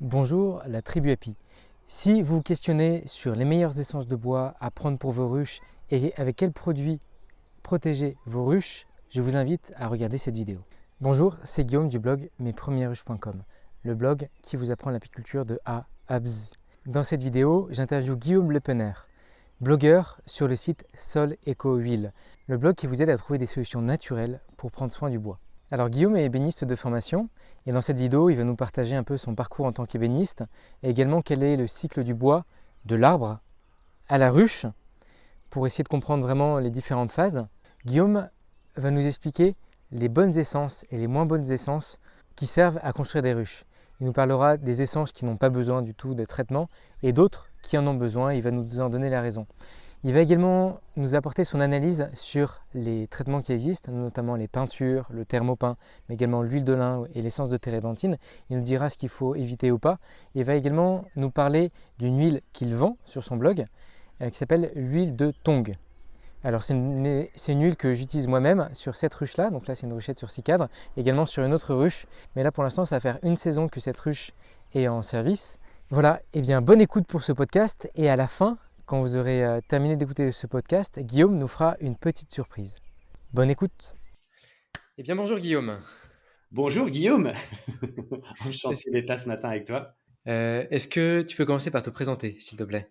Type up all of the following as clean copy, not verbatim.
Bonjour la tribu Happy. Si vous vous questionnez sur les meilleures essences de bois à prendre pour vos ruches et avec quels produits protéger vos ruches, je vous invite à regarder cette vidéo. Bonjour, c'est Guillaume du blog mespremiersruches.com, le blog qui vous apprend l'apiculture de A à Z. Dans cette vidéo, j'interviewe Guillaume Lepener, blogueur sur le site Sol Eco Huile, le blog qui vous aide à trouver des solutions naturelles pour prendre soin du bois. Alors Guillaume est ébéniste de formation et dans cette vidéo il va nous partager un peu son parcours en tant qu'ébéniste et également quel est le cycle du bois de l'arbre à la ruche pour essayer de comprendre vraiment les différentes phases. Guillaume va nous expliquer les bonnes essences et les moins bonnes essences qui servent à construire des ruches. Il nous parlera des essences qui n'ont pas besoin du tout de traitement et d'autres qui en ont besoin, il va nous en donner la raison. Il va également nous apporter son analyse sur les traitements qui existent, notamment les peintures, le thermopin, mais également l'huile de lin et l'essence de térébenthine. Il nous dira ce qu'il faut éviter ou pas. Il va également nous parler d'une huile qu'il vend sur son blog, qui s'appelle l'huile de Tong. Alors c'est une huile que j'utilise moi-même sur cette ruche-là, donc là c'est une ruchette sur 6 cadres, également sur une autre ruche, mais là pour l'instant ça va faire une saison que cette ruche est en service. Voilà, et bien bonne écoute pour ce podcast et à la fin, quand vous aurez terminé d'écouter ce podcast, Guillaume nous fera une petite surprise. Bonne écoute. Eh bien bonjour Guillaume. Bonjour Guillaume, Est-ce enchanté d'être là ce matin avec toi. est-ce que tu peux commencer par te présenter, s'il te plaît?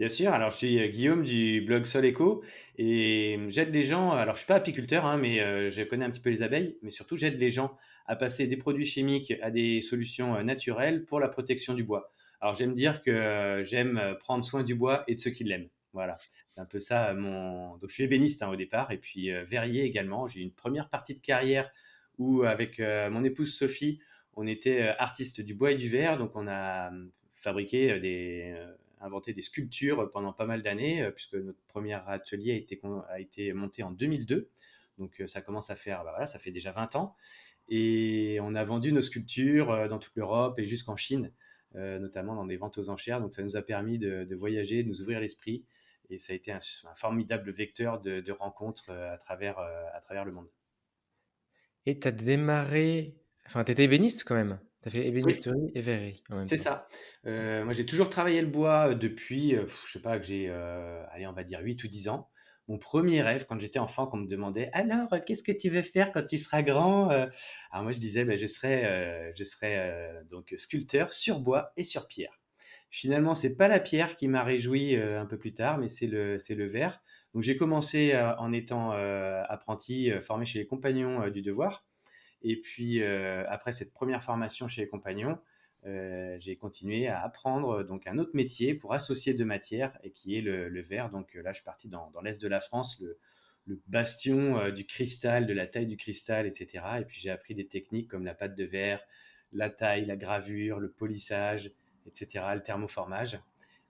Bien sûr, alors je suis Guillaume du blog Sol Eco et j'aide les gens, alors je suis pas apiculteur, hein, mais je connais un petit peu les abeilles, mais surtout j'aide les gens à passer des produits chimiques à des solutions naturelles pour la protection du bois. Alors j'aime dire que j'aime prendre soin du bois et de ceux qui l'aiment. Voilà, c'est un peu ça mon... Donc je suis ébéniste, hein, au départ et puis verrier également. J'ai eu une première partie de carrière où avec mon épouse Sophie, on était artistes du bois et du verre, donc on a fabriqué inventé des sculptures pendant pas mal d'années, puisque notre premier atelier a été monté en 2002. Donc ça commence à faire, bah voilà, ça fait déjà 20 ans. Et on a vendu nos sculptures dans toute l'Europe et jusqu'en Chine, notamment dans des ventes aux enchères. Donc ça nous a permis de voyager, de nous ouvrir l'esprit. Et ça a été un formidable vecteur de rencontres à travers le monde. Et tu as démarré, enfin tu étais ébéniste quand même. Tu as fait Oui, ébénisterie et verrerie en même c'est temps. ça. Moi, j'ai toujours travaillé le bois depuis, je sais pas, que j'ai, allez, on va dire 8 ou 10 ans. Mon premier rêve, quand j'étais enfant, qu'on me demandait: «Alors, qu'est-ce que tu veux faire quand tu seras grand?» Alors moi, je disais: «Beh, je serai donc sculpteur sur bois et sur pierre». Finalement, c'est pas la pierre qui m'a réjoui, un peu plus tard, mais c'est le verre. Donc j'ai commencé, en étant, apprenti, formé chez les Compagnons, du Devoir. Et puis, après cette première formation chez les Compagnons, j'ai continué à apprendre donc un autre métier pour associer 2 matières et qui est le verre. Donc, là, je suis parti dans l'est de la France, le bastion, du cristal, de la taille du cristal et cetera. Et puis j'ai appris des techniques comme la pâte de verre, la taille, la gravure, le polissage et cetera, le thermoformage.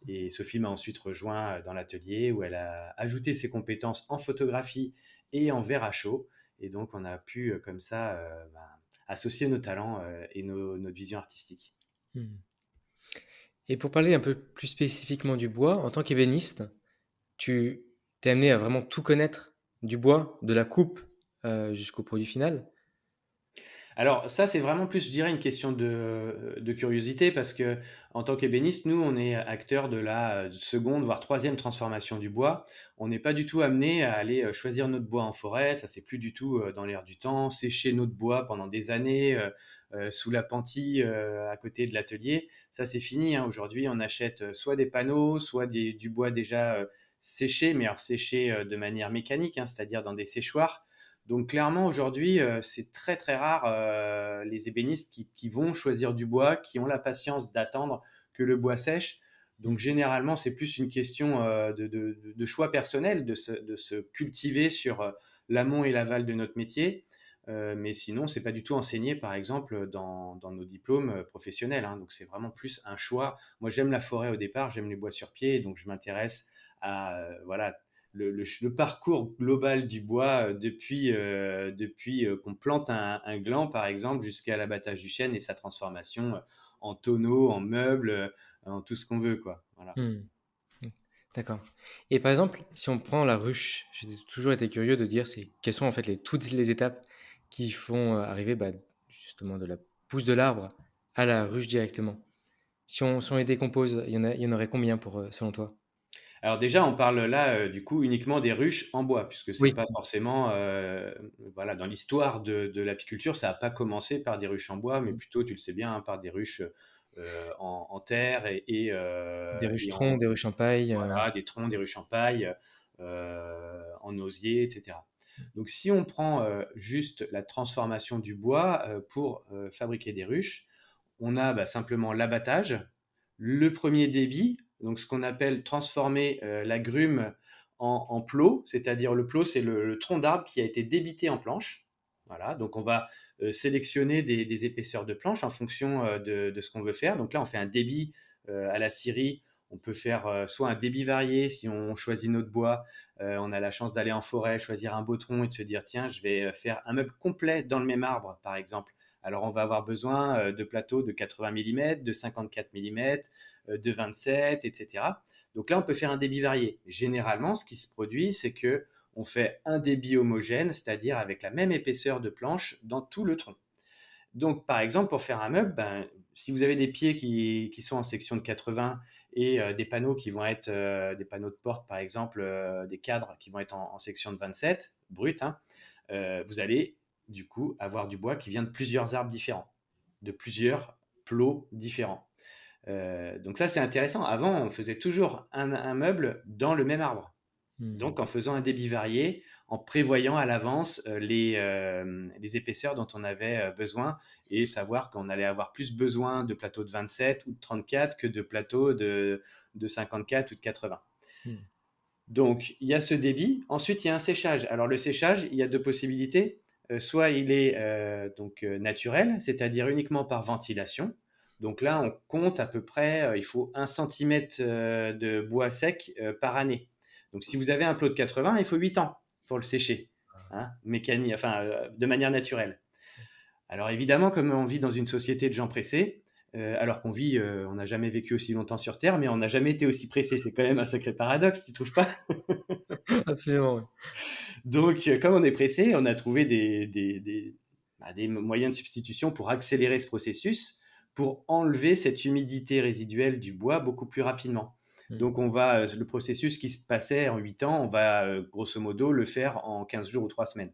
Et Sophie m'a ensuite rejoint, dans l'atelier où elle a ajouté ses compétences en photographie et en verre à chaud. Et donc, on a pu, comme ça, associer nos talents et notre vision artistique. Hmm. Et pour parler un peu plus spécifiquement du bois, en tant qu'ébéniste, tu t'es amené à vraiment tout connaître du bois, de la coupe jusqu'au produit final. Alors ça, c'est vraiment plus, je dirais, une question de curiosité parce que en tant qu'ébéniste, nous, on est acteurs de la seconde, voire troisième transformation du bois. On n'est pas du tout amené à aller choisir notre bois en forêt, ça c'est plus du tout dans l'air du temps, sécher notre bois pendant des années sous la pentille à côté de l'atelier. Ça c'est fini, hein. Aujourd'hui, on achète soit des panneaux, soit du bois déjà séché, mais alors séché de manière mécanique, hein, c'est-à-dire dans des séchoirs. Donc clairement aujourd'hui, c'est très très rare les ébénistes qui vont choisir du bois, qui ont la patience d'attendre que le bois sèche. Donc Hmm. généralement, c'est plus une question de choix personnel, de se cultiver sur l'amont et l'aval de notre métier. Mais sinon, c'est pas du tout enseigné, par exemple, dans nos diplômes professionnels, hein. Donc c'est vraiment plus un choix. Moi, j'aime la forêt au départ, j'aime les bois sur pied, donc je m'intéresse à voilà le parcours global du bois depuis qu'on plante un gland, par exemple, jusqu'à l'abattage du chêne et sa transformation en tonneau, en meuble, en tout ce qu'on veut, quoi. Voilà. Hmm. Hmm. D'accord. Et par exemple, si on prend la ruche, j'ai toujours été curieux de dire c'est quelles sont en fait toutes les étapes qui font arriver justement de la pousse de l'arbre à la ruche directement. Si on les décompose, il y en aurait combien selon toi? Alors déjà, on parle là, du coup, uniquement des ruches en bois, puisque c'est Oui. pas forcément, voilà, dans l'histoire de l'apiculture, ça a pas commencé par des ruches en bois, mais plutôt, tu le sais bien, hein, par des ruches, en terre Des ruches et troncs, en des ruches en paille. voilà, des troncs, des ruches en paille, en osier, et cetera. Donc si on prend, juste la transformation du bois, pour, fabriquer des ruches, on a, bah, simplement l'abattage, le premier débit, donc ce qu'on appelle transformer l'agrume en plot, c'est-à-dire le plot, c'est le tronc d'arbre qui a été débité en planches. Voilà, donc on va sélectionner des épaisseurs de planches en fonction de ce qu'on veut faire. Donc là, on fait un débit à la scierie. On peut faire soit un débit varié si on choisit notre bois. On a la chance d'aller en forêt, choisir un beau tronc et de se dire tiens, je vais faire un meuble complet dans le même arbre, par exemple. Alors, on va avoir besoin de plateaux de 80 mm, de 54 mm, de 27, etc. Donc là, on peut faire un débit varié. Généralement, ce qui se produit, c'est que on fait un débit homogène, c'est-à-dire avec la même épaisseur de planche dans tout le tronc. Donc, par exemple, pour faire un meuble, ben, si vous avez des pieds qui sont en section de 80 et des panneaux qui vont être des panneaux de porte, par exemple, des cadres qui vont être en section de 27, brut, hein, vous allez du coup avoir du bois qui vient de plusieurs arbres différents, de plusieurs plots différents. Donc ça, c'est intéressant. Avant, on faisait toujours un meuble dans le même arbre. Hmm. Donc en faisant un débit varié, en prévoyant à l'avance les épaisseurs dont on avait besoin et savoir qu'on allait avoir plus besoin de plateaux de 27 ou de 34 que de plateaux de 54 ou de 80. Hmm. Donc, il y a ce débit. Ensuite, il y a un séchage. Alors, le séchage, il y a deux possibilités. Soit il est naturel, c'est-à-dire uniquement par ventilation. Donc là, on compte à peu près, il faut 1 cm de bois sec par année. Donc, si vous avez un plot de 80, il faut 8 ans pour le sécher, hein, mécanique, enfin, de manière naturelle. Alors évidemment, comme on vit dans une société de gens pressés, alors qu'on vit, on n'a jamais vécu aussi longtemps sur Terre, mais on n'a jamais été aussi pressé. C'est quand même un sacré paradoxe, tu trouves pas? Absolument, oui. Donc, comme on est pressé, on a trouvé des moyens de substitution pour accélérer ce processus, pour enlever cette humidité résiduelle du bois beaucoup plus rapidement. Hmm. Donc, on va, le processus qui se passait en 8 ans, on va grosso modo le faire en 15 jours ou 3 semaines.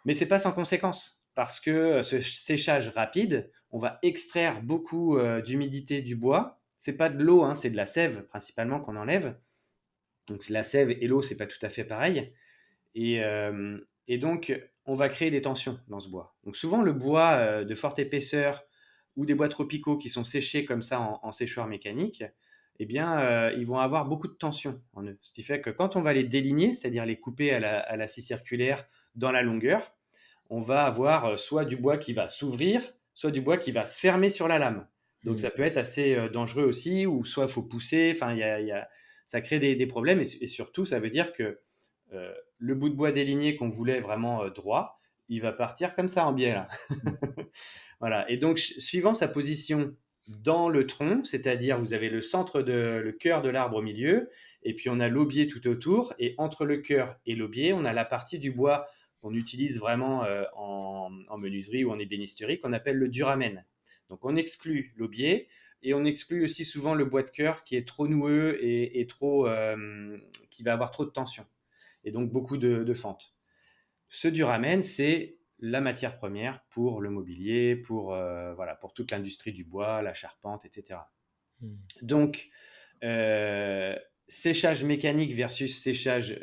Mais c'est pas sans conséquence, parce que ce séchage rapide, on va extraire beaucoup d'humidité du bois. C'est pas de l'eau, hein, c'est de la sève principalement qu'on enlève. Donc la sève et l'eau, c'est pas tout à fait pareil. Et donc, on va créer des tensions dans ce bois. Donc souvent, le bois de forte épaisseur ou des bois tropicaux qui sont séchés comme ça en séchoir mécanique, eh bien, ils vont avoir beaucoup de tension en eux. Ce qui fait que quand on va les déligner, c'est-à-dire les couper à la scie circulaire dans la longueur, on va avoir soit du bois qui va s'ouvrir, soit du bois qui va se fermer sur la lame. Donc Hmm. ça peut être assez dangereux aussi, ou soit il faut pousser, enfin, ça crée des problèmes, et surtout, ça veut dire que le bout de bois déligné qu'on voulait vraiment droit, il va partir comme ça en biais là. Hmm. Voilà. Et donc, suivant sa position dans le tronc, c'est-à-dire vous avez le cœur de l'arbre au milieu, et puis on a l'aubier tout autour, et entre le cœur et l'aubier, on a la partie du bois qu'on utilise vraiment en menuiserie ou en ébénisterie, qu'on appelle le duramen. Donc on exclut l'aubier, et on exclut aussi souvent le bois de cœur qui est trop noueux et trop, qui va avoir trop de tension, et donc beaucoup de fentes. Ce duramen, c'est la matière première pour le mobilier, voilà, pour toute l'industrie du bois, la charpente, etc. Hmm. Donc, euh, séchage mécanique versus séchage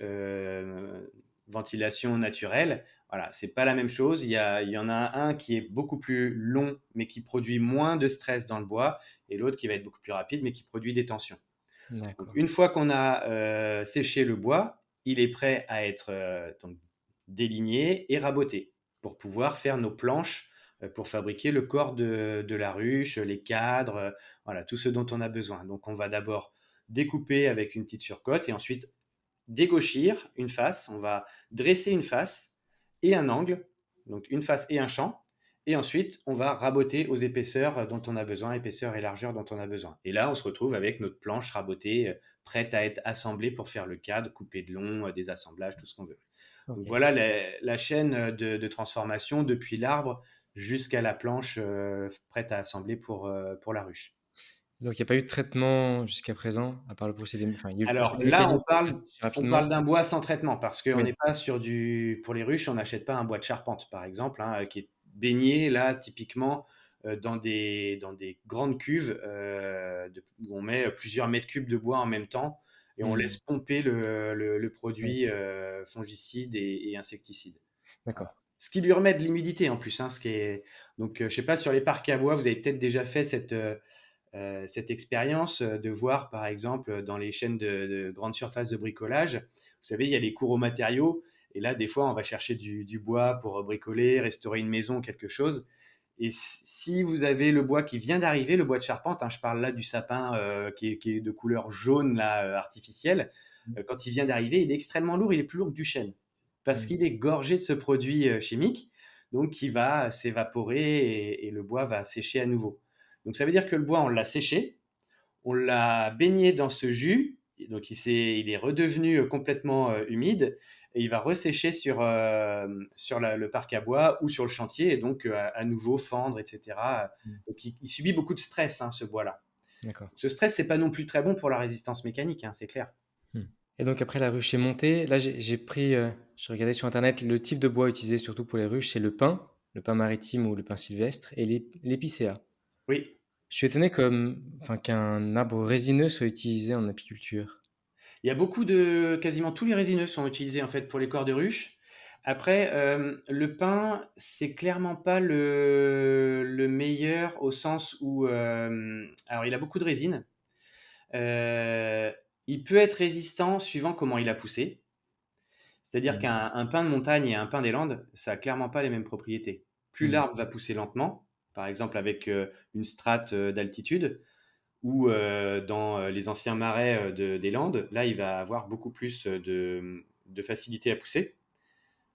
ventilation naturelle, voilà, c'est pas la même chose. Il y en a un qui est beaucoup plus long, mais qui produit moins de stress dans le bois, et l'autre qui va être beaucoup plus rapide, mais qui produit des tensions. Donc, D'accord. une fois qu'on a séché le bois, il est prêt à être donc, déligné et raboté pour pouvoir faire nos planches pour fabriquer le corps de la ruche, les cadres, voilà, tout ce dont on a besoin. Donc on va d'abord découper avec une petite surcote et ensuite dégauchir une face. On va dresser une face et un angle, donc une face et un champ. Et ensuite, on va raboter aux épaisseurs dont on a besoin, épaisseur et largeur dont on a besoin. Et là, on se retrouve avec notre planche rabotée, prête à être assemblée pour faire le cadre, couper de long, des assemblages, tout ce qu'on veut. Donc Ok. voilà la chaîne de transformation depuis l'arbre jusqu'à la planche prête à assembler pour la ruche. Donc il n'y a pas eu de traitement jusqu'à présent, à part le procédé enfin, il y a eu le Alors procédé là, mécanique pour traiter on parle rapidement? d'un bois sans traitement parce qu'on Oui. n'est pas sur du pour les ruches, on n'achète pas un bois de charpente, par exemple, hein, qui est baigné là, typiquement, dans des grandes cuves, où on met plusieurs mètres cubes de bois en même temps et on Mmh. laisse pomper le Oui, produit, fongicide et insecticide. d'accord. Voilà. Ce qui lui remet de l'humidité en plus, hein, ce qui est donc, je sais pas sur les parcs à bois, vous avez peut-être déjà fait cette expérience de voir, par exemple, dans les chaînes de grandes surfaces de bricolage, vous savez, il y a les cours aux matériaux. Et là, des fois, on va chercher du bois pour bricoler, restaurer une maison, quelque chose. Et si vous avez le bois qui vient d'arriver, le bois de charpente, hein, je parle là du sapin qui est de couleur jaune là, artificielle, Mmh. quand il vient d'arriver, il est extrêmement lourd, il est plus lourd que du chêne, parce Mmh. qu'il est gorgé de ce produit chimique, donc qui va s'évaporer et le bois va sécher à nouveau. Donc ça veut dire que le bois, on l'a séché, on l'a baigné dans ce jus, donc il est redevenu complètement humide, et il va ressécher sur le parc à bois ou sur le chantier, et donc à nouveau fendre, etc. Mmh. Donc il subit beaucoup de stress, hein, ce bois-là. D'accord. Ce stress, c'est pas non plus très bon pour la résistance mécanique, hein, c'est clair. Mmh. Et donc après la ruche est montée, là j'ai pris, je regardais sur internet le type de bois utilisé surtout pour les ruches, c'est le pin maritime ou le pin sylvestre et l'épicéa. Oui, Je suis étonné enfin, qu'un arbre résineux soit utilisé en apiculture. il y a quasiment tous les résineux sont utilisés en fait pour les corps de ruche. Après, le pin, c'est clairement pas le meilleur au sens où, alors il a beaucoup de résine. Euh, il peut être résistant suivant comment il a poussé. C'est-à-dire Mmh. qu'un pin de montagne et un pin des Landes, ça a clairement pas les mêmes propriétés. Plus Mmh. l'arbre va pousser lentement, par exemple avec une strate d'altitude, ou dans les anciens marais des Landes, là, il va avoir beaucoup plus de facilité à pousser.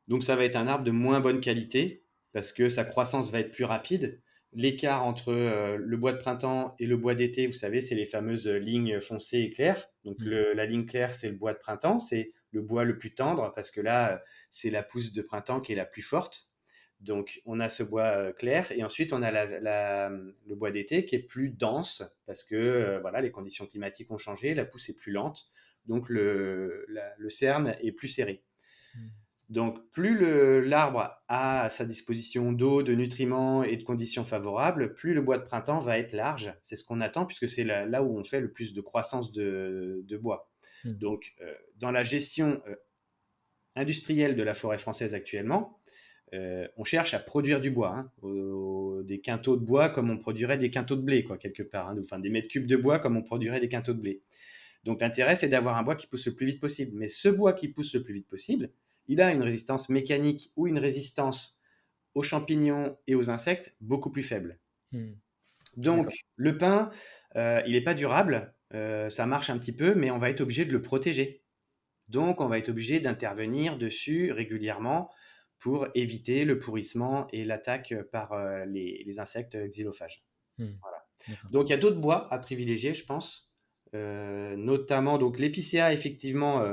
Donc, ça va être un arbre de moins bonne qualité parce que sa croissance va être plus rapide. L'écart entre le bois de printemps et le bois d'été, vous savez, c'est les fameuses lignes foncées et claires. Donc, Mmh. la ligne claire, c'est le bois de printemps, c'est le bois le plus tendre parce que là, c'est la pousse de printemps qui est la plus forte. Donc, on a ce bois clair et ensuite on a le bois d'été qui est plus dense parce que voilà, les conditions climatiques ont changé, la pousse est plus lente, donc le cerne est plus serré. Mmh. Donc, plus l'arbre a à sa disposition d'eau, de nutriments et de conditions favorables, plus le bois de printemps va être large. C'est ce qu'on attend puisque c'est là où on fait le plus de croissance de bois. Mmh. Donc, dans la gestion industrielle de la forêt française actuellement, on cherche à produire du bois, hein, des quintaux de bois comme on produirait des quintaux de blé, quoi, quelque part, hein, enfin des mètres cubes de bois comme on produirait des quintaux de blé. Donc l'intérêt, c'est d'avoir un bois qui pousse le plus vite possible. Mais ce bois qui pousse le plus vite possible, il a une résistance mécanique ou une résistance aux champignons et aux insectes beaucoup plus faible. Mmh. D'accord. Donc le pin, il n'est pas durable, ça marche un petit peu, mais on va être obligé de le protéger. Donc on va être obligé d'intervenir dessus régulièrement pour éviter le pourrissement et l'attaque par les insectes xylophages. Mmh. Voilà. D'accord. Donc il y a d'autres bois à privilégier, je pense. Notamment, donc l'épicéa, effectivement,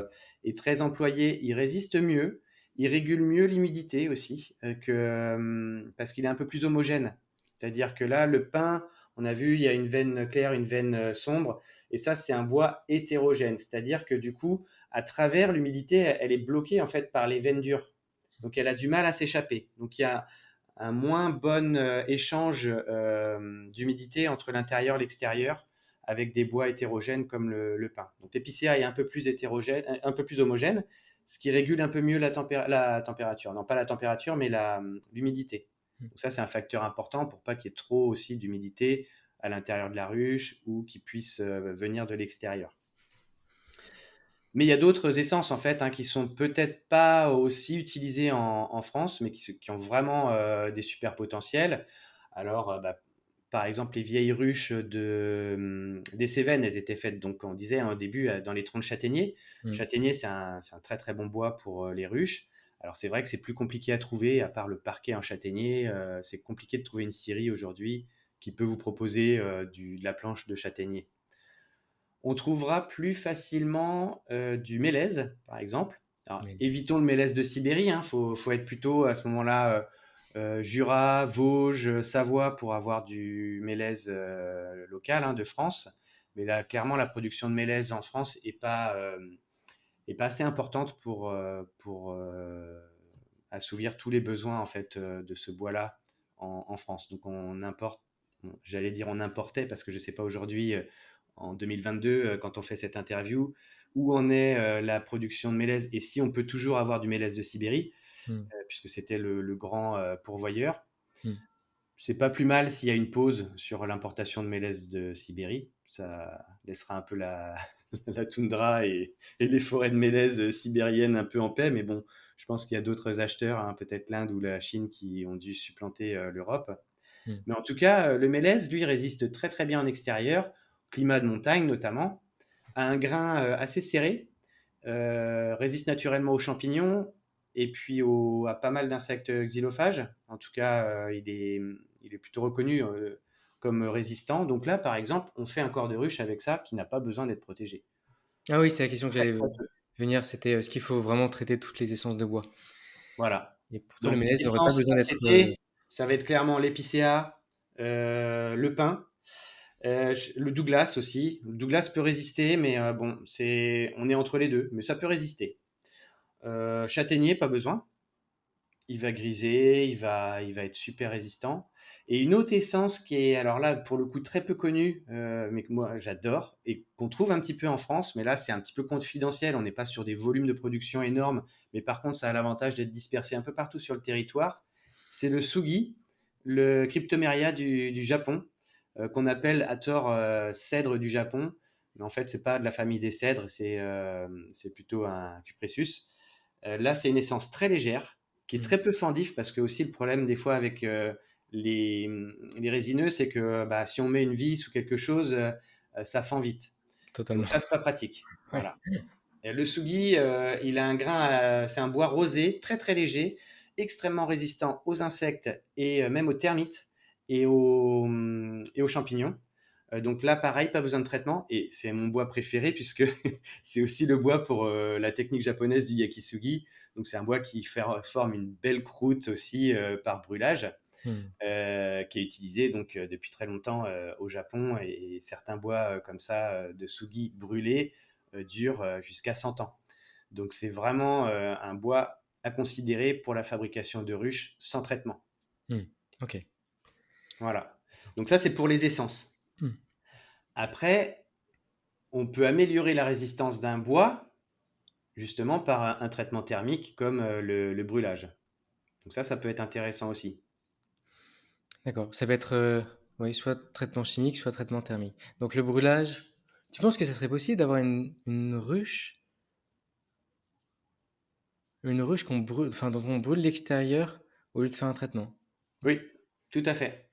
est très employé. Il résiste mieux. Il régule mieux l'humidité aussi, parce qu'il est un peu plus homogène. C'est-à-dire que là, le pin, on a vu, il y a une veine claire, une veine sombre. Et ça, c'est un bois hétérogène. C'est-à-dire que du coup, à travers l'humidité, elle est bloquée en fait par les veines dures. Donc elle a du mal à s'échapper. Donc il y a un moins bon échange d'humidité entre l'intérieur et l'extérieur avec des bois hétérogènes comme le pin. Donc l'épicéa est un peu plus hétérogène, un peu plus homogène, ce qui régule un peu mieux la température. Non pas la température, mais l'humidité. Mmh. Donc ça, c'est un facteur important pour pas qu'il y ait trop aussi d'humidité à l'intérieur de la ruche ou qui puisse venir de l'extérieur. Mais il y a d'autres essences en fait, hein, qui sont peut-être pas aussi utilisées en France, mais qui ont vraiment des super potentiels. Alors, bah, par exemple, les vieilles ruches des Cévennes, elles étaient faites, donc on disait hein, au début, dans les troncs de châtaignier. Mmh. Châtaignier, c'est un très très bon bois pour les ruches. Alors c'est vrai que c'est plus compliqué à trouver, à part le parquet en châtaignier, c'est compliqué de trouver une scierie aujourd'hui qui peut vous proposer de la planche de châtaignier. On trouvera plus facilement du mélèze, par exemple. Alors, Mais évitons le mélèze de Sibérie, hein. Faut être plutôt à ce moment-là Jura, Vosges, Savoie pour avoir du mélèze local hein, de France. Mais là, clairement, la production de mélèze en France est pas assez importante pour assouvir tous les besoins en fait de ce bois-là en France. Donc on importe, bon, j'allais dire on importait parce que je sais pas aujourd'hui en 2022 quand on fait cette interview où en est la production de mélèze et si on peut toujours avoir du mélèze de Sibérie Hmm. puisque c'était le grand pourvoyeur. Hmm. C'est pas plus mal s'il y a une pause sur l'importation de mélèze de Sibérie. Ça laissera un peu la toundra et les forêts de mélèze sibériennes un peu en paix. Mais bon, je pense qu'il y a d'autres acheteurs, hein, peut-être l'Inde ou la Chine, qui ont dû supplanter l'Europe. Hmm. Mais en tout cas, le mélèze, lui, résiste très très bien en extérieur, climat de montagne notamment, a un grain assez serré, résiste naturellement aux champignons et puis à pas mal d'insectes xylophages. En tout cas, il est plutôt reconnu comme résistant. Donc là, par exemple, on fait un corps de ruche avec ça qui n'a pas besoin d'être protégé. Ah oui, c'est la question que Très, j'allais très peu. venir, c'était est-ce qu'il faut vraiment traiter toutes les essences de bois? Voilà. Et pour toi, le Donc, mélèze n'aurait pas essence besoin à d'être. traiter, ça va être clairement l'épicéa, le pin, le Douglas aussi. Le Douglas peut résister, mais bon, on est entre les deux, mais ça peut résister. Châtaignier, pas besoin. Il va griser, il va être super résistant. Et une autre essence qui est, alors là, pour le coup, très peu connue, mais que moi j'adore, et qu'on trouve un petit peu en France, mais là c'est un petit peu confidentiel, on n'est pas sur des volumes de production énormes, mais par contre ça a l'avantage d'être dispersé un peu partout sur le territoire, c'est le sugi, le Cryptomeria du Japon, qu'on appelle à tort cèdre du Japon, mais en fait c'est pas de la famille des cèdres, c'est plutôt un cupressus. Là, c'est une essence très légère, qui est Hmm. très peu fendif, parce que aussi le problème des fois avec les, les résineux, c'est que bah, si on met une vis ou quelque chose, ça fend vite. Donc Totalement. ça, c'est pas pratique. Ouais. Voilà. Et le sugi, il a un grain, c'est un bois rosé, très très léger, extrêmement résistant aux insectes et même aux termites et aux champignons. Donc là, pareil, pas besoin de traitement. Et c'est mon bois préféré puisque c'est aussi le bois pour la technique japonaise du yakisugi. Donc c'est un bois qui forme une belle croûte aussi par brûlage, Hmm. qui est utilisé donc depuis très longtemps au Japon. Et certains bois comme ça de sugi brûlés durent jusqu'à 100 ans. Donc c'est vraiment un bois à considérer pour la fabrication de ruches sans traitement. Hmm. Ok. Voilà. Donc ça, c'est pour les essences. Hmm. Après, on peut améliorer la résistance d'un bois justement par un traitement thermique comme le brûlage. Donc ça peut être intéressant aussi. D'accord. Ça peut être oui, soit traitement chimique, soit traitement thermique. Donc le brûlage, tu penses que ça serait possible d'avoir une ruche qu'on brûle, enfin dont on brûle l'extérieur au lieu de faire un traitement? Oui, tout à fait.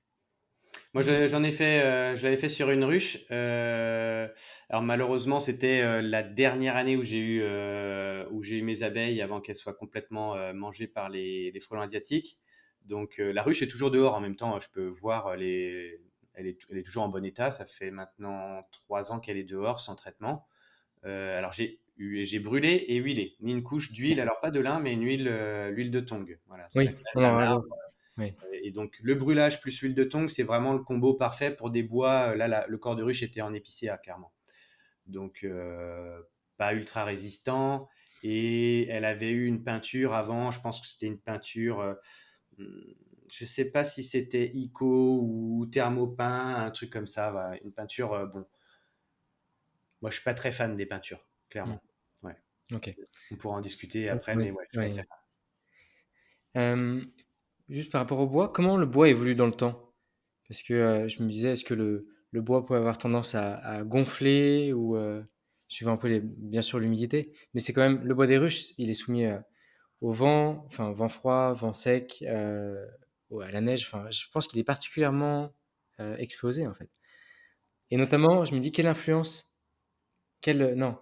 Moi, Hmm. j'en ai fait, je l'avais fait sur une ruche. Alors malheureusement, c'était la dernière année où j'ai eu mes abeilles avant qu'elles soient complètement mangées par les frelons asiatiques. Donc la ruche est toujours dehors en même temps. Je peux voir elle est toujours en bon état. Ça fait maintenant 3 ans qu'elle est dehors sans traitement. Alors j'ai brûlé et huilé, mis une couche d'huile, alors pas de lin, mais l'huile de tongue. Voilà, c'est la Oui, graine on d'un en arbre. oui. Et donc le brûlage plus l'huile de tongue, c'est vraiment le combo parfait pour des bois. Là, le corps de ruche était en épicéa, clairement. Donc pas ultra résistant. Et elle avait eu une peinture avant, je pense que c'était une peinture, je sais pas si c'était Ico ou Thermopin, un truc comme ça. Voilà. Une peinture, bon, moi je suis pas très fan des peintures, Hmm. clairement. Ouais. Ok. On pourra en discuter Donc, après, oui, mais ouais, je suis pas oui. très fan. Euh, Juste par rapport au bois, comment le bois évolue dans le temps? Parce que je me disais, est-ce que le bois peut avoir tendance à gonfler ou suivant un peu bien sûr l'humidité, mais c'est quand même le bois des ruches, il est soumis au vent, enfin vent froid, vent sec, à la neige. Enfin, je pense qu'il est particulièrement exposé en fait. Et notamment, je me dis quelle influence, non,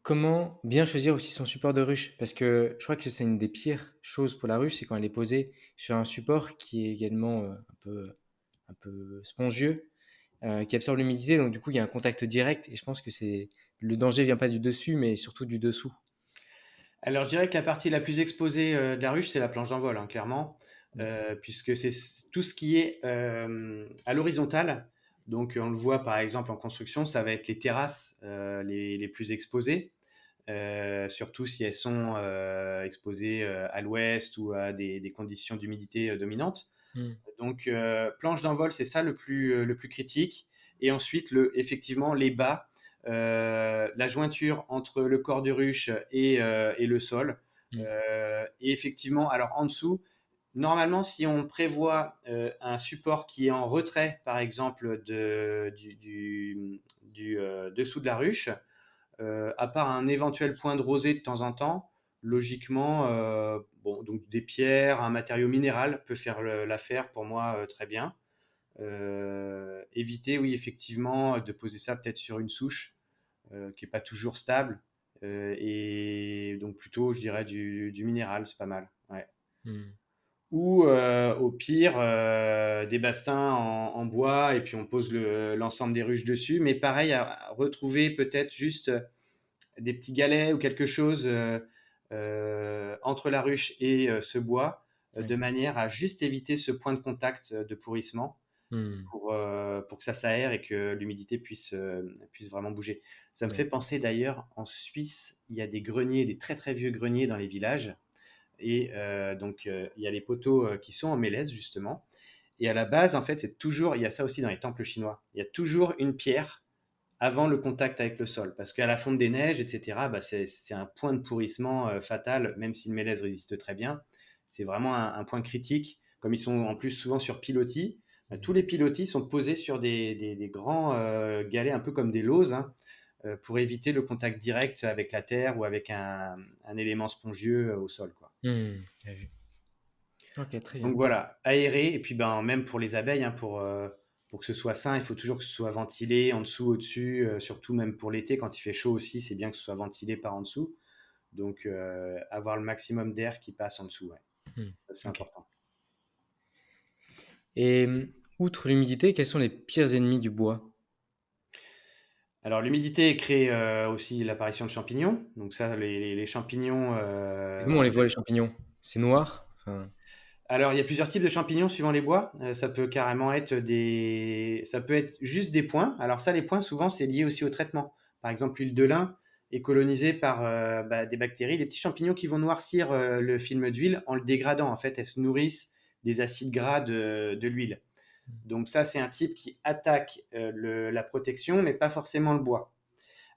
comment bien choisir aussi son support de ruche? Parce que je crois que c'est une des pires choses pour la ruche, c'est quand elle est posée sur un support qui est également un peu spongieux, qui absorbe l'humidité. Donc du coup, il y a un contact direct. Et je pense que le danger vient pas du dessus, mais surtout du dessous. Alors, je dirais que la partie la plus exposée de la ruche, c'est la planche d'envol, hein, clairement. puisque c'est tout ce qui est à l'horizontale. Donc, on le voit par exemple en construction, ça va être les terrasses les plus exposées, surtout si elles sont exposées à l'ouest ou à des conditions d'humidité dominantes. Mm. Donc, planche d'envol, c'est ça le plus critique. Et ensuite, effectivement, les bas, la jointure entre le corps de ruche et le sol. Mm. Et effectivement, alors en dessous, normalement, si on prévoit un support qui est en retrait, par exemple, du dessous de la ruche, à part un éventuel point de rosée de temps en temps, logiquement, bon, donc des pierres, un matériau minéral peut faire l'affaire pour moi très bien. Éviter, oui, effectivement, de poser ça peut-être sur une souche qui n'est pas toujours stable. Et donc plutôt, je dirais, du minéral, c'est pas mal. Ouais. Mm. Ou au pire, des bastings en bois et puis on pose l'ensemble des ruches dessus. Mais pareil, à retrouver peut-être juste des petits galets ou quelque chose entre la ruche et ce bois, Ouais. de manière à juste éviter ce point de contact de pourrissement Mm. pour que ça s'aère et que l'humidité puisse vraiment bouger. Ça me fait Ouais. penser d'ailleurs, en Suisse, il y a des greniers, des très très vieux greniers dans les villages. Et donc, il y a les poteaux qui sont en mélèze, justement. Et à la base, en fait, c'est toujours, il y a ça aussi dans les temples chinois, il y a toujours une pierre avant le contact avec le sol. Parce qu'à la fonte des neiges, etc., bah, c'est un point de pourrissement fatal, même si le mélèze résiste très bien. C'est vraiment un point critique. Comme ils sont en plus souvent sur pilotis, bah, tous les pilotis sont posés sur des grands galets, un peu comme des lauses, hein, pour éviter le contact direct avec la terre ou avec un élément spongieux au sol, quoi. Mm. Bien vu. Ok, très Donc bien. voilà, aérer, et puis ben, même pour les abeilles, hein, pour que ce soit sain, il faut toujours que ce soit ventilé en dessous, au-dessus, surtout même pour l'été, quand il fait chaud aussi, c'est bien que ce soit ventilé par en dessous. Donc avoir le maximum d'air qui passe en dessous, ouais. Mm. Ça, c'est Ok. important. Et outre l'humidité, quels sont les pires ennemis du bois? Alors l'humidité crée aussi l'apparition de champignons. Donc ça, les champignons, Et comment on les voit, les champignons? C'est noir? Enfin, alors, il y a plusieurs types de champignons suivant les bois. Ça peut carrément être ça peut être juste des points. Alors ça, les points, souvent, c'est lié aussi au traitement. Par exemple, l'huile de lin est colonisée par des bactéries, des petits champignons qui vont noircir le film d'huile en le dégradant. En fait, elles se nourrissent des acides gras de l'huile. Donc ça, c'est un type qui attaque la protection, mais pas forcément le bois.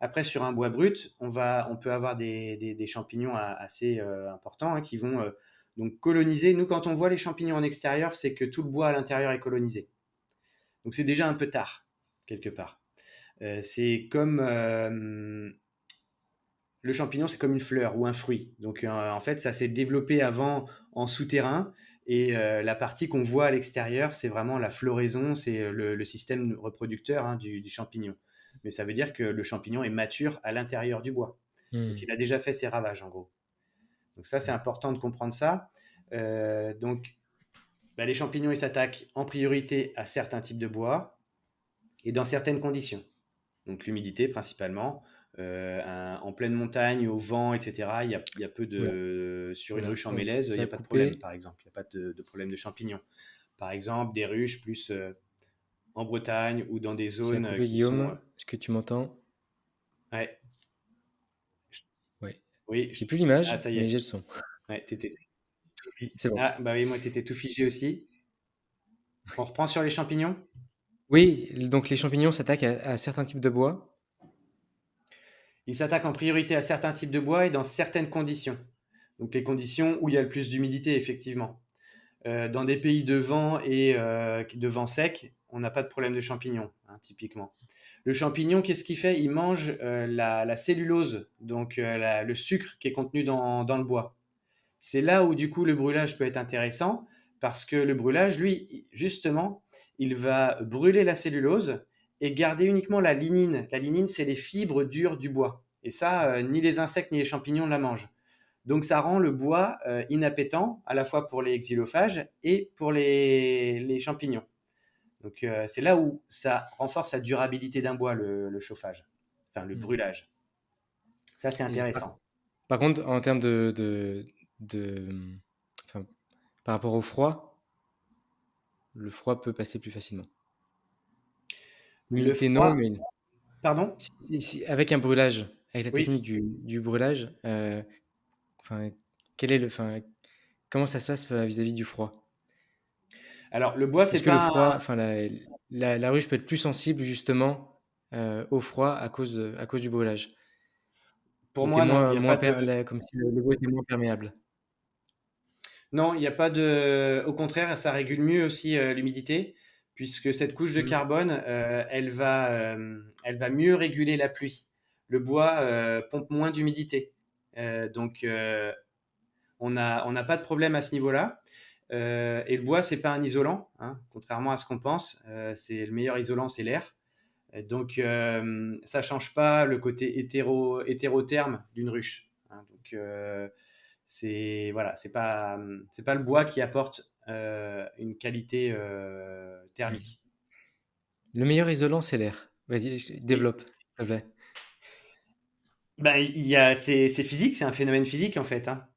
Après, sur un bois brut, on peut avoir des champignons assez importants, hein, qui vont donc coloniser. Nous, quand on voit les champignons en extérieur, c'est que tout le bois à l'intérieur est colonisé. Donc c'est déjà un peu tard, quelque part. C'est comme le champignon, c'est comme une fleur ou un fruit. Donc en fait, ça s'est développé avant en souterrain. Et la partie qu'on voit à l'extérieur, c'est vraiment la floraison, c'est le système reproducteur, hein, du champignon. Mais ça veut dire que le champignon est mature à l'intérieur du bois. Donc hmm. il a déjà fait ses ravages, en gros. Donc ça, c'est Ouais. important de comprendre ça. Donc bah, les champignons, ils s'attaquent en priorité à certains types de bois et dans certaines conditions. Donc l'humidité principalement. En pleine montagne, au vent, etc., il y a peu Oula, de... Sur une oula, ruche en oh, mélèze, il ça n'y a a pas de problème, coupé. par exemple. Il n'y a pas de problème de champignons. Par exemple, des ruches plus en Bretagne ou dans des Ça a zones coupé, qui sont... Guillaume. Est-ce que tu m'entends? Ouais, Ouais. oui, J'ai plus l'image, ah, ça y mais est. j'ai le son. Ouais, t'étais tout C'est bon. Ah, bah oui, moi, t'étais tout figé aussi. On reprend sur les champignons. Oui, donc les champignons s'attaquent à certains types de bois. Ils s'attaquent en priorité à certains types de bois et dans certaines conditions. Donc les conditions où il y a le plus d'humidité, effectivement. Dans des pays de vent et de vent sec, on n'a pas de problème de champignons, hein, typiquement. Le champignon, qu'est-ce qu'il fait? Il mange la cellulose, donc le sucre qui est contenu dans le bois. C'est là où du coup le brûlage peut être intéressant parce que le brûlage, lui, justement, il va brûler la cellulose et garder uniquement la lignine. La lignine, c'est les fibres dures du bois. Et ça, ni les insectes ni les champignons ne la mangent. Donc ça rend le bois inappétant à la fois pour les xylophages et pour les champignons. Donc c'est là où ça renforce la durabilité d'un bois, le chauffage, enfin le Hmm. brûlage. Ça, c'est Et par, intéressant. par contre, en termes de, enfin, par rapport au froid, le froid peut passer plus facilement. Le L'humidité, non, froid, mais pardon? avec un brûlage, avec la Oui. technique du brûlage, enfin, quel est enfin, comment ça se passe vis-à-vis du froid? Alors, le bois, Est-ce c'est que le pas froid, un... enfin, la ruche peut être plus sensible justement au froid à cause du brûlage? Pour Il était moi, non, il n'y a pas de... comme si le bois était moins perméable. Non, il n'y a pas de... Au contraire, ça régule mieux aussi l'humidité, puisque cette couche de Mm. carbone, elle va mieux réguler la pluie. Le bois pompe moins d'humidité. Donc, on n'a pas de problème à ce niveau-là. Et le bois, c'est pas un isolant, hein, contrairement à ce qu'on pense. C'est le meilleur isolant, c'est l'air. Donc, ça change pas le côté hétérotherme d'une ruche, hein. Donc, c'est voilà, c'est pas le bois qui apporte une qualité thermique. Le meilleur isolant, c'est l'air. Vas-y, Oui. développe, s'il te plaît. Ben, c'est physique, c'est un phénomène physique en fait, hein.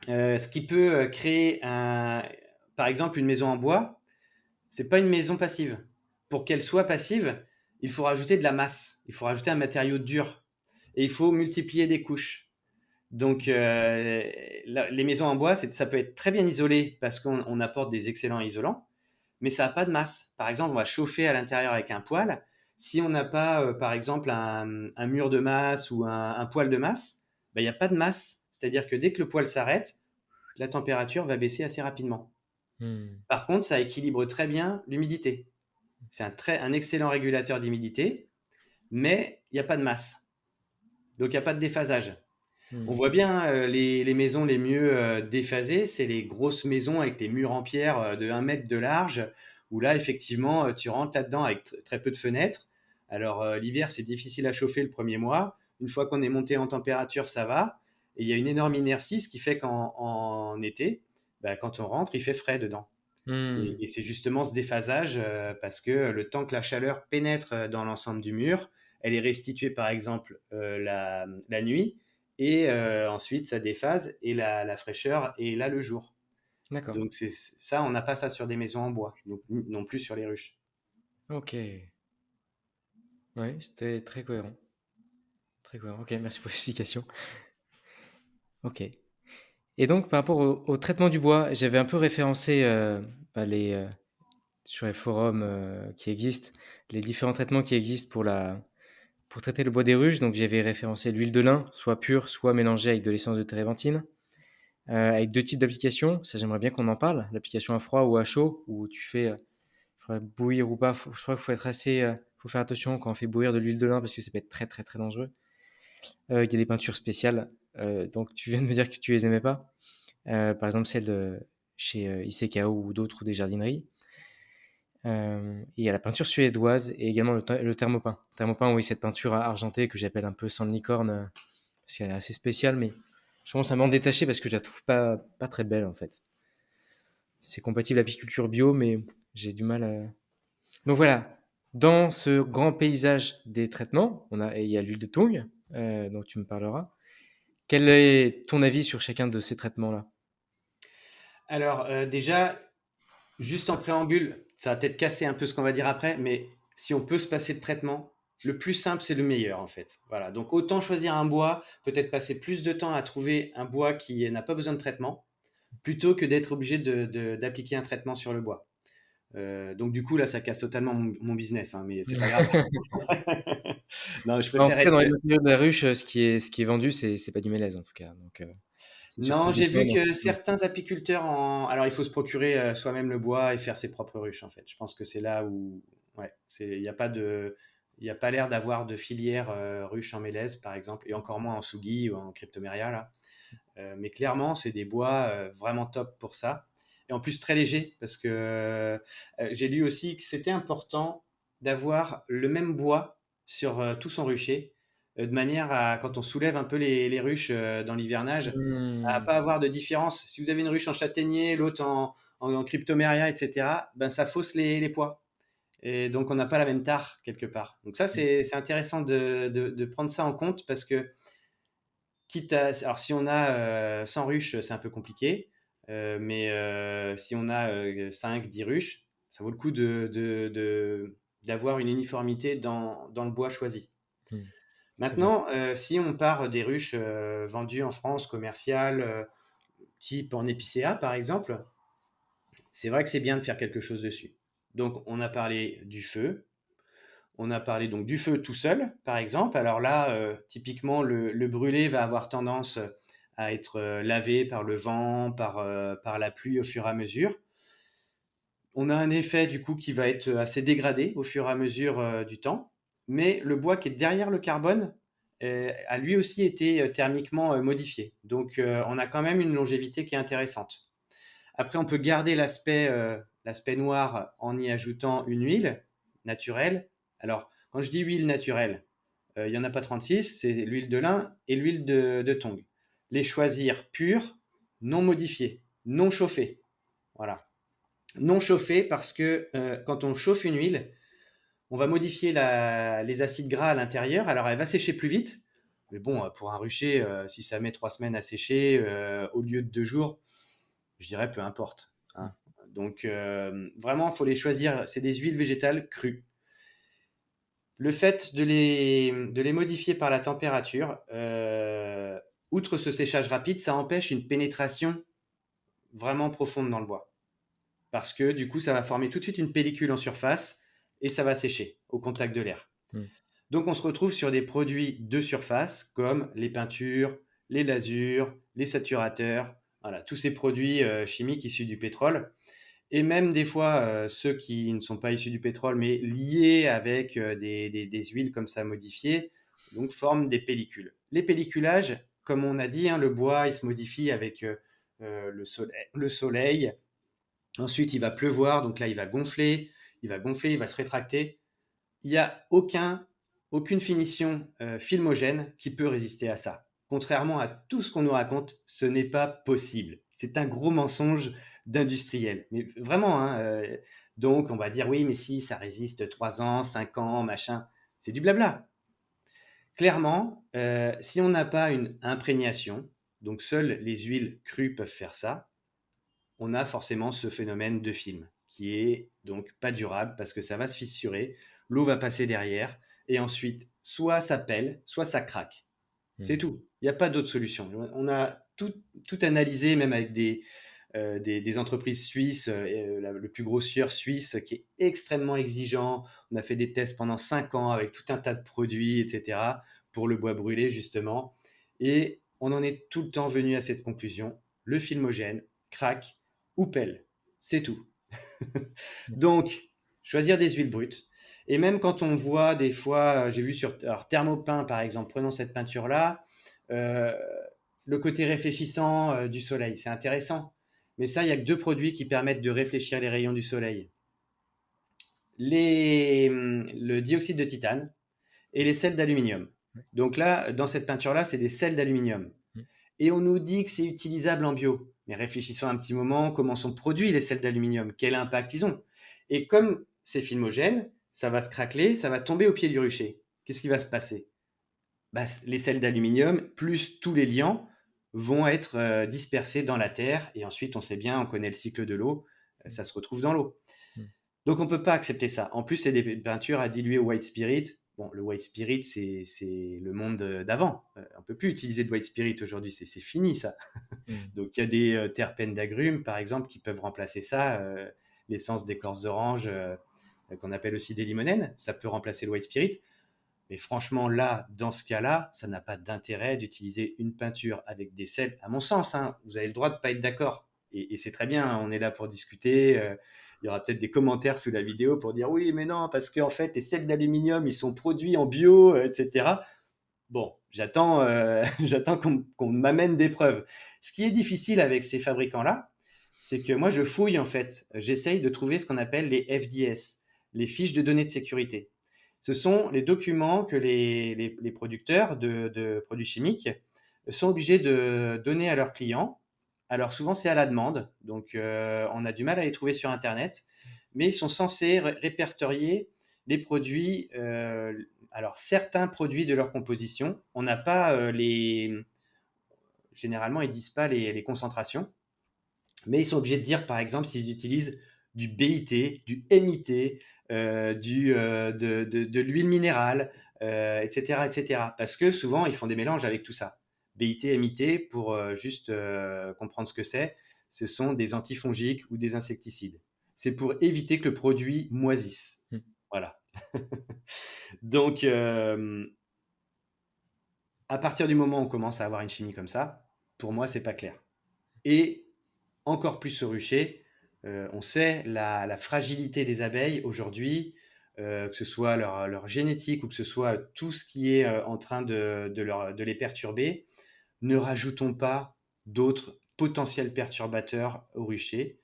Ce qui peut créer par exemple une maison en bois, c'est pas une maison passive. Pour qu'elle soit passive, il faut rajouter de la masse, il faut rajouter un matériau dur et il faut multiplier des couches. Donc, les maisons en bois, ça peut être très bien isolé parce qu'on apporte des excellents isolants, mais ça n'a pas de masse. Par exemple, on va chauffer à l'intérieur avec un poêle. Si on n'a pas, par exemple, un mur de masse ou un poêle de masse, ben, il n'y a pas de masse. C'est-à-dire que dès que le poêle s'arrête, la température va baisser assez rapidement. Hmm. Par contre, ça équilibre très bien l'humidité. C'est un excellent régulateur d'humidité, mais il n'y a pas de masse. Donc, il n'y a pas de déphasage. On Hmm. voit bien les maisons les mieux déphasées, c'est les grosses maisons avec les murs en pierre de 1 mètre de large, où là, effectivement, tu rentres là-dedans avec très peu de fenêtres. Alors, l'hiver, c'est difficile à chauffer le premier mois. Une fois qu'on est monté en température, ça va. Et il y a une énorme inertie, ce qui fait qu'en été, bah, quand on rentre, il fait frais dedans. Hmm. Et c'est justement ce déphasage, parce que le temps que la chaleur pénètre dans l'ensemble du mur, elle est restituée par exemple la nuit, et ensuite ça déphase, et la fraîcheur est là le jour. D'accord. Donc c'est ça, on n'a pas ça sur des maisons en bois, donc non plus sur les ruches. Ok. Ouais, c'était très cohérent. Très cohérent. Ok, merci pour l'explication. Ok. Et donc, par rapport au traitement du bois, j'avais un peu référencé sur les forums qui existent, les différents traitements qui existent pour traiter le bois des ruches. Donc, j'avais référencé l'huile de lin, soit pure, soit mélangée avec de l'essence de térébenthine, avec deux types d'applications. Ça, j'aimerais bien qu'on en parle. L'application à froid ou à chaud, où tu fais, je crois, bouillir ou pas. Je crois qu'il faut être faut faire attention quand on fait bouillir de l'huile de lin parce que ça peut être très, très, très dangereux. Il y a des peintures spéciales. Donc, tu viens de me dire que tu les aimais pas. Par exemple, celle de chez Isekao ou d'autres ou des jardineries. Il y a la peinture suédoise et également le thermopin. Thermopin, oui, cette peinture argentée que j'appelle un peu sans licorne, parce qu'elle est assez spéciale, mais je commence à m'en détacher parce que je la trouve pas très belle en fait. C'est compatible apiculture bio, mais j'ai du mal à... Donc voilà, dans ce grand paysage des traitements, il y a l'huile de tongue, dont tu me parleras. Quel est ton avis sur chacun de ces traitements-là? Alors déjà, juste en préambule, ça va peut-être casser un peu ce qu'on va dire après, mais si on peut se passer de traitement, le plus simple, c'est le meilleur en fait. Voilà, donc autant choisir un bois, peut-être passer plus de temps à trouver un bois qui n'a pas besoin de traitement, plutôt que d'être obligé d'appliquer un traitement sur le bois. Donc du coup, là, ça casse totalement mon business, hein, mais c'est pas grave. Non, je En préfère tout cas, dans être... les matériaux de la ruche, ce qui est vendu, c'est pas du mélèze en tout cas. Donc, c'est surtout Non, des j'ai vu tonnes. que certains apiculteurs Alors, il faut se procurer soi-même le bois et faire ses propres ruches, en fait. Je pense que c'est là où... Ouais, il n'y a pas de... Il n'y a pas l'air d'avoir de filière ruche en mélèze, par exemple, et encore moins en Sugi ou en Cryptomeria, là. Mais clairement, c'est des bois vraiment top pour ça. Et en plus, très légers, parce que j'ai lu aussi que c'était important d'avoir le même bois sur tout son rucher, de manière à, quand on soulève un peu les ruches dans l'hivernage, à Hmm. pas avoir de différence. Si vous avez une ruche en châtaignier, l'autre en cryptomeria, etc., ben ça fausse les poids. Et donc, on n'a pas la même tare quelque part. Donc ça, c'est intéressant de prendre ça en compte, parce que alors si on a 100 ruches, c'est un peu compliqué. Mais si on a 5-10 ruches, ça vaut le coup d'avoir une uniformité dans le bois choisi. Hmm. Très bien. Maintenant, si on part des ruches vendues en France, commerciales, type en épicéa par exemple, c'est vrai que c'est bien de faire quelque chose dessus. Donc, on a parlé du feu, on a parlé donc du feu tout seul, par exemple. Alors là, typiquement, le brûlé va avoir tendance à être lavé par le vent, par la pluie au fur et à mesure. On a un effet du coup qui va être assez dégradé au fur et à mesure du temps, mais le bois qui est derrière le carbone a lui aussi été thermiquement modifié. Donc on a quand même une longévité qui est intéressante. Après, on peut garder l'aspect noir en y ajoutant une huile naturelle. Alors, quand je dis huile naturelle, il n'y en a pas 36, c'est l'huile de lin et l'huile de tongue. Les choisir pures, non modifiées, non chauffées. Voilà. Non chauffées parce que quand on chauffe une huile, on va modifier les acides gras à l'intérieur. Alors, elle va sécher plus vite. Mais bon, pour un rucher, si ça met 3 semaines à sécher au lieu de 2 jours, je dirais peu importe, Hmm. hein. Donc, vraiment, il faut les choisir. C'est des huiles végétales crues. Le fait de les modifier par la température, outre ce séchage rapide, ça empêche une pénétration vraiment profonde dans le bois. Parce que du coup, ça va former tout de suite une pellicule en surface et ça va sécher au contact de l'air. Hmm. Donc, on se retrouve sur des produits de surface comme les peintures, les lasures, les saturateurs, voilà, tous ces produits chimiques issus du pétrole. Et même des fois, ceux qui ne sont pas issus du pétrole, mais liés avec des huiles comme ça modifiées, donc forment des pellicules. Les pelliculages, comme on a dit, hein, le bois, il se modifie avec le soleil. Ensuite, il va pleuvoir, donc là, il va gonfler, il va se rétracter. Il n'y a aucune finition filmogène qui peut résister à ça. Contrairement à tout ce qu'on nous raconte, ce n'est pas possible. C'est un gros mensonge d'industriel. Mais vraiment, hein, donc on va dire oui, mais si, ça résiste 3 ans, 5 ans, machin. C'est du blabla. Clairement, si on n'a pas une imprégnation, donc seules les huiles crues peuvent faire ça, on a forcément ce phénomène de film qui est donc pas durable parce que ça va se fissurer, l'eau va passer derrière et ensuite soit ça pèle, soit ça craque. C'est Hmm. tout. Il n'y a pas d'autre solution. On a tout analysé, même avec des entreprises suisses, le plus gros sieur suisse qui est extrêmement exigeant. On a fait des tests pendant 5 ans avec tout un tas de produits, etc., pour le bois brûlé, justement. Et on en est tout le temps venu à cette conclusion. Le filmogène craque ou pèle. C'est tout. Donc, choisir des huiles brutes. Et même quand on voit des fois, j'ai vu sur alors, Thermopin par exemple, prenons cette peinture-là, euh, le côté réfléchissant du soleil, c'est intéressant. Mais ça, il n'y a que deux produits qui permettent de réfléchir les rayons du soleil. Le dioxyde de titane et les sels d'aluminium. Ouais. Donc là, dans cette peinture-là, c'est des sels d'aluminium. Hmm. Et on nous dit que c'est utilisable en bio. Mais réfléchissons un petit moment, comment sont produits les sels d'aluminium? Quel impact ils ont? Et comme c'est filmogène, ça va se craqueler, ça va tomber au pied du rucher. Qu'est-ce qui va se passer? Bah, les sels d'aluminium, plus tous les liants, vont être dispersés dans la terre. Et ensuite, on sait bien, on connaît le cycle de l'eau, ça se retrouve dans l'eau. Hmm. Donc on ne peut pas accepter ça. En plus, c'est des peintures à diluer au white spirit. Bon, le white spirit, c'est le monde d'avant. On ne peut plus utiliser de white spirit aujourd'hui, c'est fini ça. Hmm. Donc il y a des terpènes d'agrumes, par exemple, qui peuvent remplacer ça. L'essence d'écorce d'orange, qu'on appelle aussi des limonènes, ça peut remplacer le white spirit. Mais franchement, là, dans ce cas-là, ça n'a pas d'intérêt d'utiliser une peinture avec des sels. À mon sens, hein, vous avez le droit de ne pas être d'accord. Et c'est très bien, hein, on est là pour discuter. Il y aura peut-être des commentaires sous la vidéo pour dire oui, mais non, parce qu'en fait, les sels d'aluminium, ils sont produits en bio, etc. Bon, j'attends j'attends qu'on m'amène des preuves. Ce qui est difficile avec ces fabricants-là, c'est que moi, je fouille en fait. J'essaye de trouver ce qu'on appelle les FDS, les fiches de données de sécurité. Ce sont les documents que les producteurs de produits chimiques sont obligés de donner à leurs clients. Alors souvent, c'est à la demande, donc on a du mal à les trouver sur Internet, mais ils sont censés répertorier les produits, alors certains produits de leur composition. On n'a pas généralement, ils disent pas les concentrations, Mais ils sont obligés de dire, par exemple, s'ils utilisent du BIT, du MIT, de l'huile minérale, etc., etc. Parce que souvent, ils font des mélanges avec tout ça. BIT, MIT, pour juste comprendre ce que c'est, ce sont des antifongiques ou des insecticides. C'est pour éviter que le produit moisisse. Mm. Voilà. Donc, à partir du moment où on commence à avoir une chimie comme ça, pour moi, c'est pas clair. Et encore plus au rucher, on sait la fragilité des abeilles aujourd'hui, que ce soit leur génétique ou que ce soit tout ce qui est en train de les perturber. Ne rajoutons pas d'autres potentiels perturbateurs au rucher,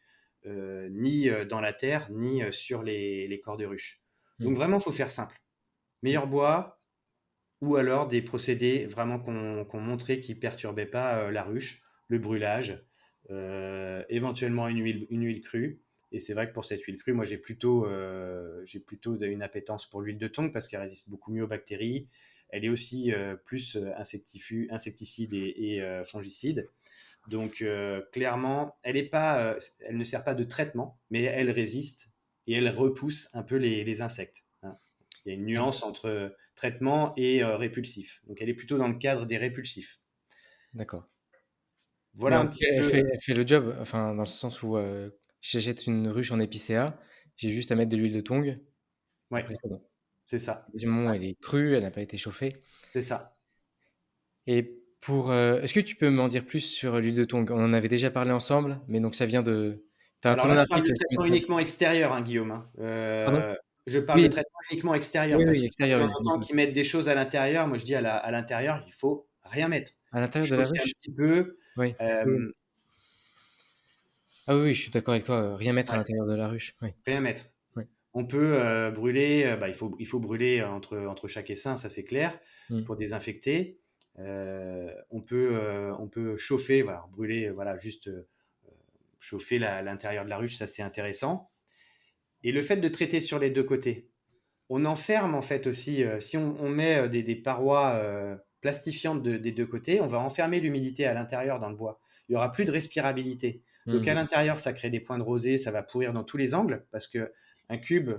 ni dans la terre, ni sur les corps de ruche. Mm. Donc vraiment, il faut faire simple. Meilleur bois, ou alors des procédés vraiment qu'on montrait qui ne perturbaient pas la ruche, le brûlage, éventuellement une huile crue. Et c'est vrai que pour cette huile crue, moi j'ai plutôt une appétence pour l'huile de tongue parce qu'elle résiste beaucoup mieux aux bactéries. Elle est aussi plus insecticide et fongicide. Donc clairement, elle ne sert pas de traitement, mais elle résiste et elle repousse un peu les insectes, hein. Il y a une nuance entre traitement et répulsif. Donc elle est plutôt dans le cadre des répulsifs. D'accord. Mais Voilà en un tout petit cas, peu. elle fait le job, enfin, dans le sens où j'achète une ruche en épicéa, j'ai juste à mettre de l'huile de tongue, Ouais, après c'est bon. c'est ça. Du moment où elle est crue, elle n'a pas été chauffée. C'est ça. Et est-ce que tu peux m'en dire plus sur l'huile de tongue? On en avait déjà parlé ensemble, mais donc ça vient de. Tu as un Alors très là, bon je parle de article. traitement uniquement extérieur, hein, Guillaume, hein. Pardon? Je parle de Oui, traitement uniquement extérieur oui, parce oui, que extérieur, j'en oui, entends uniquement. qui mettent des choses à l'intérieur. Moi, je dis à l'intérieur, il faut rien mettre. À l'intérieur de la Chauffer un ruche? petit peu. Oui. Oui, oui. euh, Ah oui, oui, je suis d'accord avec toi, rien mettre à ouais, l'intérieur de la ruche. Oui, rien mettre. oui. On peut brûler, bah, il faut brûler entre chaque essaim, ça c'est clair, Mm. pour désinfecter. On peut chauffer, voilà, brûler, voilà, juste chauffer l'intérieur de la ruche, ça c'est intéressant. Et le fait de traiter sur les deux côtés, on enferme en fait aussi, si on met des parois plastifiantes des deux côtés, on va enfermer l'humidité à l'intérieur dans le bois. Il n'y aura plus de respirabilité. Donc à Mm. l'intérieur, ça crée des points de rosée, ça va pourrir dans tous les angles parce que un cube,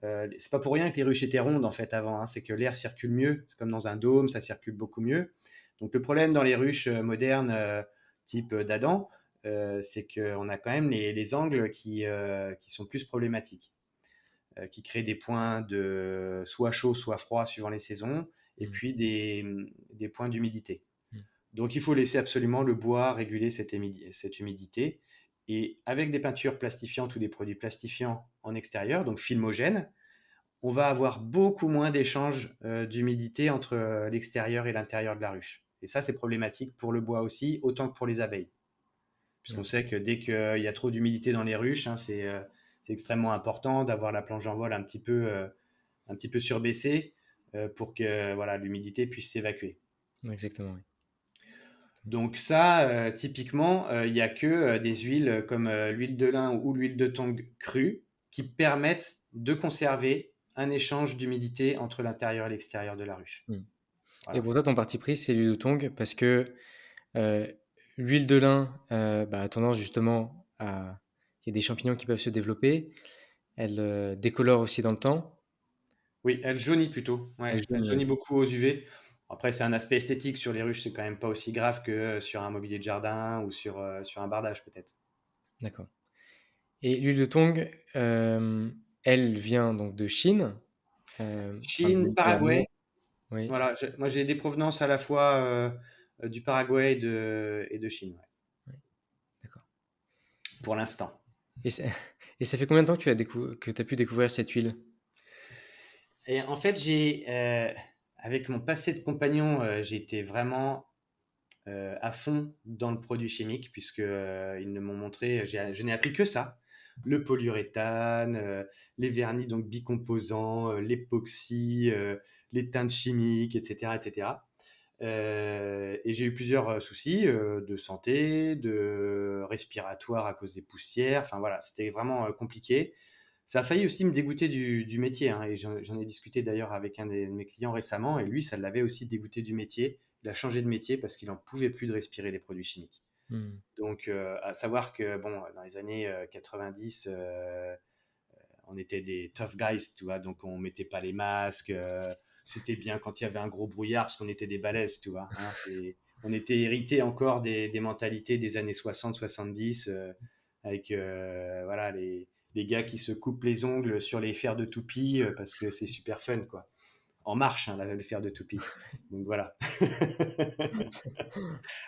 c'est pas pour rien que les ruches étaient rondes en fait avant, hein, c'est que l'air circule mieux. C'est comme dans un dôme, ça circule beaucoup mieux. Donc le problème dans les ruches modernes type d'Adam, c'est qu'on a quand même les angles qui sont plus problématiques, qui créent des points de soit chaud, soit froid suivant les saisons, et Mm. puis des points d'humidité. Mm. Donc il faut laisser absolument le bois réguler cette humidité. Et avec des peintures plastifiantes ou des produits plastifiants en extérieur, donc filmogènes, on va avoir beaucoup moins d'échanges d'humidité entre l'extérieur et l'intérieur de la ruche. Et ça, c'est problématique pour le bois aussi, autant que pour les abeilles. Puisqu'on Ok. sait que dès qu'il y a trop d'humidité dans les ruches, hein, c'est extrêmement important d'avoir la planche en vol un petit peu surbaissée pour que voilà, l'humidité puisse s'évacuer. Exactement, oui. Donc ça, typiquement, il n'y a que des huiles comme l'huile de lin ou l'huile de tongue crue qui permettent de conserver un échange d'humidité entre l'intérieur et l'extérieur de la ruche. Mm. Et Voilà. pour toi, ton parti pris, c'est l'huile de tongue parce que euh, l'huile de lin a tendance justement à. Il y a des champignons qui peuvent se développer. Elle décolore aussi dans le temps. Oui, elle jaunit plutôt. Elle Ouais, elle jaunit, ouais. jaunit beaucoup aux UV. Après, c'est un aspect esthétique sur les ruches, c'est quand même pas aussi grave que sur un mobilier de jardin ou sur un bardage peut-être. D'accord. Et l'huile de tongue, elle vient donc de Chine, enfin de Chine, Méditerranée. Paraguay, Oui, voilà. Moi, j'ai des provenances à la fois du Paraguay et de Chine, ouais, oui, d'accord. pour l'instant. Et ça, et ça fait combien de temps que que tu as pu découvrir cette huile? Et en fait, avec mon passé de compagnon, j'ai été vraiment à fond dans le produit chimique, puisque ils ne m'ont montré, je n'ai appris que ça. Le polyuréthane, les vernis donc bicomposants, l'époxy, les teintes chimiques, etc., etc. Et j'ai eu plusieurs soucis de santé, de respiratoire à cause des poussières. Enfin voilà, c'était vraiment compliqué. Ça a failli aussi me dégoûter du métier, hein, et j'en ai discuté d'ailleurs avec un de mes clients récemment, et lui, ça l'avait aussi dégoûté du métier. Il a changé de métier parce qu'il n'en pouvait plus de respirer les produits chimiques. Hmm. Donc, à savoir que, bon, dans les années 90, on était des tough guys, tu vois, donc on mettait pas les masques. C'était bien quand il y avait un gros brouillard parce qu'on était des balèzes, tu vois. Hein, on était hérité encore des mentalités des années 60-70 avec voilà, les gars qui se coupent les ongles sur les fers de toupie parce que c'est super fun, quoi. En marche, hein, le fer de toupie. Donc voilà.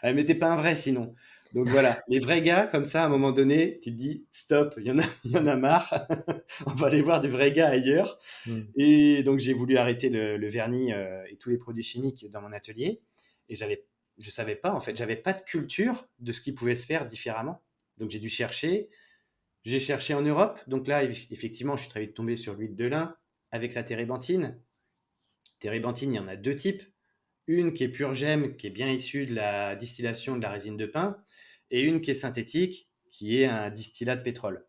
Elle mettait pas un vrai sinon. Donc voilà, les vrais gars, comme ça, à un moment donné, tu te dis, stop, il y en a marre, on va aller voir des vrais gars ailleurs. Hmm. Et donc j'ai voulu arrêter le vernis et tous les produits chimiques dans mon atelier. Et je savais pas, en fait, j'avais pas de culture de ce qui pouvait se faire différemment. Donc j'ai dû chercher, j'ai cherché en Europe. Donc là, effectivement, je suis très vite tombé sur l'huile de lin avec la térébenthine. Térébenthine, il y en a deux types. Une qui est pure gemme, qui est bien issue de la distillation de la résine de pin, et une qui est synthétique, qui est un distillat de pétrole.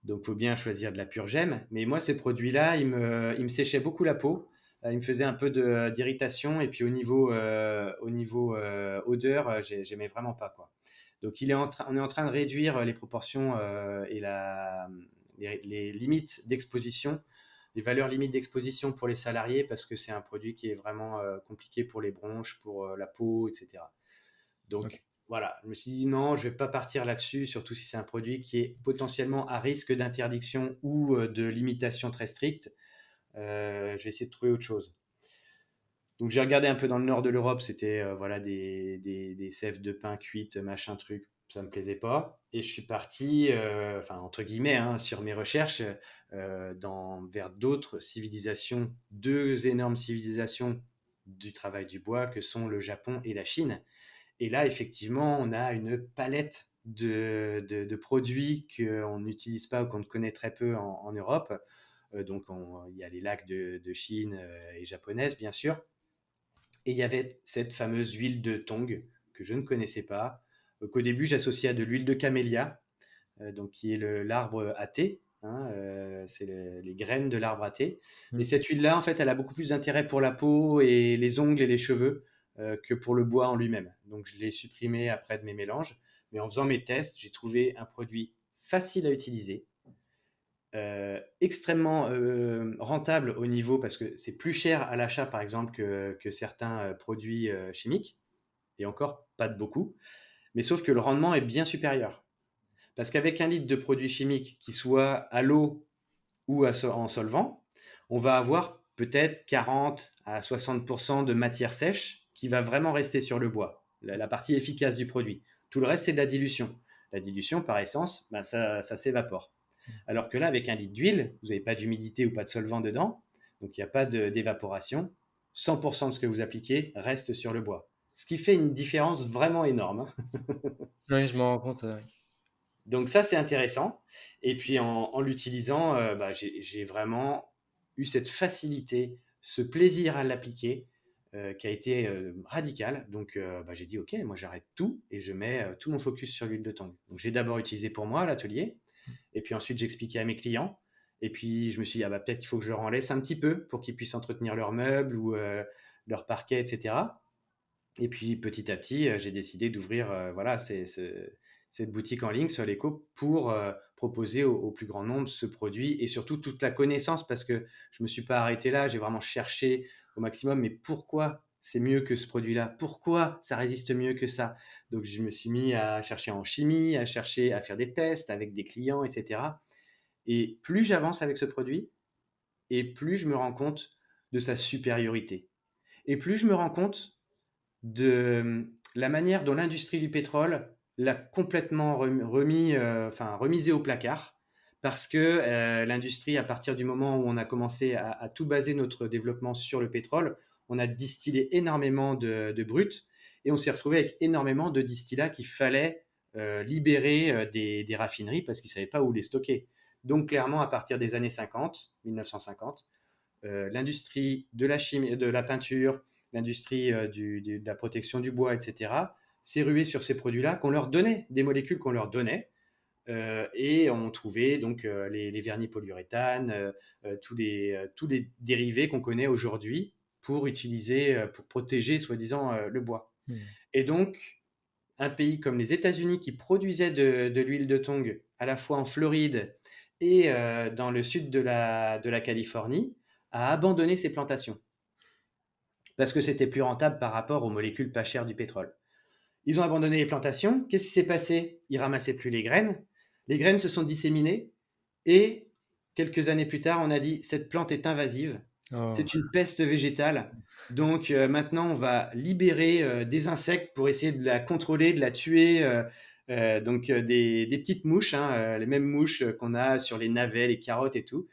Donc, il faut bien choisir de la pure gemme. Mais moi, ces produits-là, ils me séchaient beaucoup la peau. Ils me faisaient un peu d'irritation. Et puis, au niveau odeur, j'aimais vraiment pas, quoi. Donc, on est en train de réduire les proportions et les limites d'exposition, les valeurs limites d'exposition pour les salariés parce que c'est un produit qui est vraiment compliqué pour les bronches, pour la peau, etc. Ok. Donc voilà, je me suis dit non, je ne vais pas partir là-dessus, surtout si c'est un produit qui est potentiellement à risque d'interdiction ou de limitation très stricte. Je vais essayer de trouver autre chose. Donc j'ai regardé un peu dans le nord de l'Europe, c'était voilà des sèves de pain cuites, machin truc, ça me plaisait pas. Et je suis parti, enfin entre guillemets, hein, sur mes recherches vers d'autres civilisations, deux énormes civilisations du travail du bois que sont le Japon et la Chine. Et là, effectivement, on a une palette de produits qu'on n'utilise pas ou qu'on ne connaît très peu en Europe. Donc, il y a les lacs de Chine et japonaises, bien sûr. Et il y avait cette fameuse huile de tong que je ne connaissais pas, qu'au début j'associais à de l'huile de camélia, donc qui est l'arbre à thé. Hein, c'est les graines de l'arbre à thé. Et Hmm. cette huile-là, en fait, elle a beaucoup plus d'intérêt pour la peau et les ongles et les cheveux que pour le bois en lui-même. Donc je l'ai supprimé après de mes mélanges. Mais en faisant mes tests, j'ai trouvé un produit facile à utiliser, extrêmement rentable au niveau, parce que c'est plus cher à l'achat par exemple que certains produits chimiques, et encore pas de beaucoup, mais sauf que le rendement est bien supérieur. Parce qu'avec un litre de produit chimique qui soit à l'eau ou en solvant, on va avoir peut-être 40 à 60% de matière sèche qui va vraiment rester sur le bois, la partie efficace du produit. Tout le reste, c'est de la dilution. La dilution, par essence, ben ça s'évapore. Alors que là, avec un litre d'huile, vous n'avez pas d'humidité ou pas de solvant dedans, donc il n'y a pas d'évaporation. 100% de ce que vous appliquez reste sur le bois. Ce qui fait une différence vraiment énorme, hein. Oui, je m'en rends compte. Donc ça, c'est intéressant. Et puis en l'utilisant, bah, j'ai vraiment eu cette facilité, ce plaisir à l'appliquer qui a été radical. Donc bah, j'ai dit, OK, moi j'arrête tout et je mets tout mon focus sur l'huile de tongue. Donc j'ai d'abord utilisé pour moi à l'atelier. Et puis ensuite, j'expliquais à mes clients. Et puis je me suis dit, ah bah, peut-être qu'il faut que je leur en laisse un petit peu pour qu'ils puissent entretenir leurs meubles ou leur parquet, etc. Et puis petit à petit, j'ai décidé d'ouvrir voilà, cette boutique en ligne sur l'éco pour proposer au plus grand nombre ce produit et surtout toute la connaissance parce que je ne me suis pas arrêté là, j'ai vraiment cherché au maximum, mais pourquoi c'est mieux que ce produit-là? Pourquoi ça résiste mieux que ça? Donc je me suis mis à chercher en chimie, à chercher à faire des tests avec des clients, etc. Et plus j'avance avec ce produit, et plus je me rends compte de sa supériorité. Et plus je me rends compte de la manière dont l'industrie du pétrole l'a complètement remisé au placard. Parce que l'industrie, à partir du moment où on a commencé à tout baser notre développement sur le pétrole, on a distillé énormément de brut et on s'est retrouvé avec énormément de distillats qu'il fallait libérer des raffineries parce qu'ils ne savaient pas où les stocker. Donc clairement, à partir des années 50, 1950, l'industrie de la chimie, de la peinture, l'industrie de la protection du bois, etc., s'est ruée sur ces produits-là qu'on leur donnait, des molécules qu'on leur donnait, et on trouvait donc les vernis polyuréthane, tous les dérivés qu'on connaît aujourd'hui pour utiliser, pour protéger soi-disant le bois. Hmm. Et donc, un pays comme les États-Unis qui produisait de l'huile de tongue à la fois en Floride et dans le sud de la Californie, a abandonné ses plantations parce que c'était plus rentable par rapport aux molécules pas chères du pétrole. Ils ont abandonné les plantations. Qu'est-ce qui s'est passé? Ils ramassaient plus les graines. Les graines se sont disséminées et quelques années plus tard, on a dit cette plante est invasive. Oh, C'est une peste végétale. Donc maintenant, on va libérer des insectes pour essayer de la contrôler, de la tuer. Des petites mouches, hein, les mêmes mouches qu'on a sur les navets, les carottes et tout,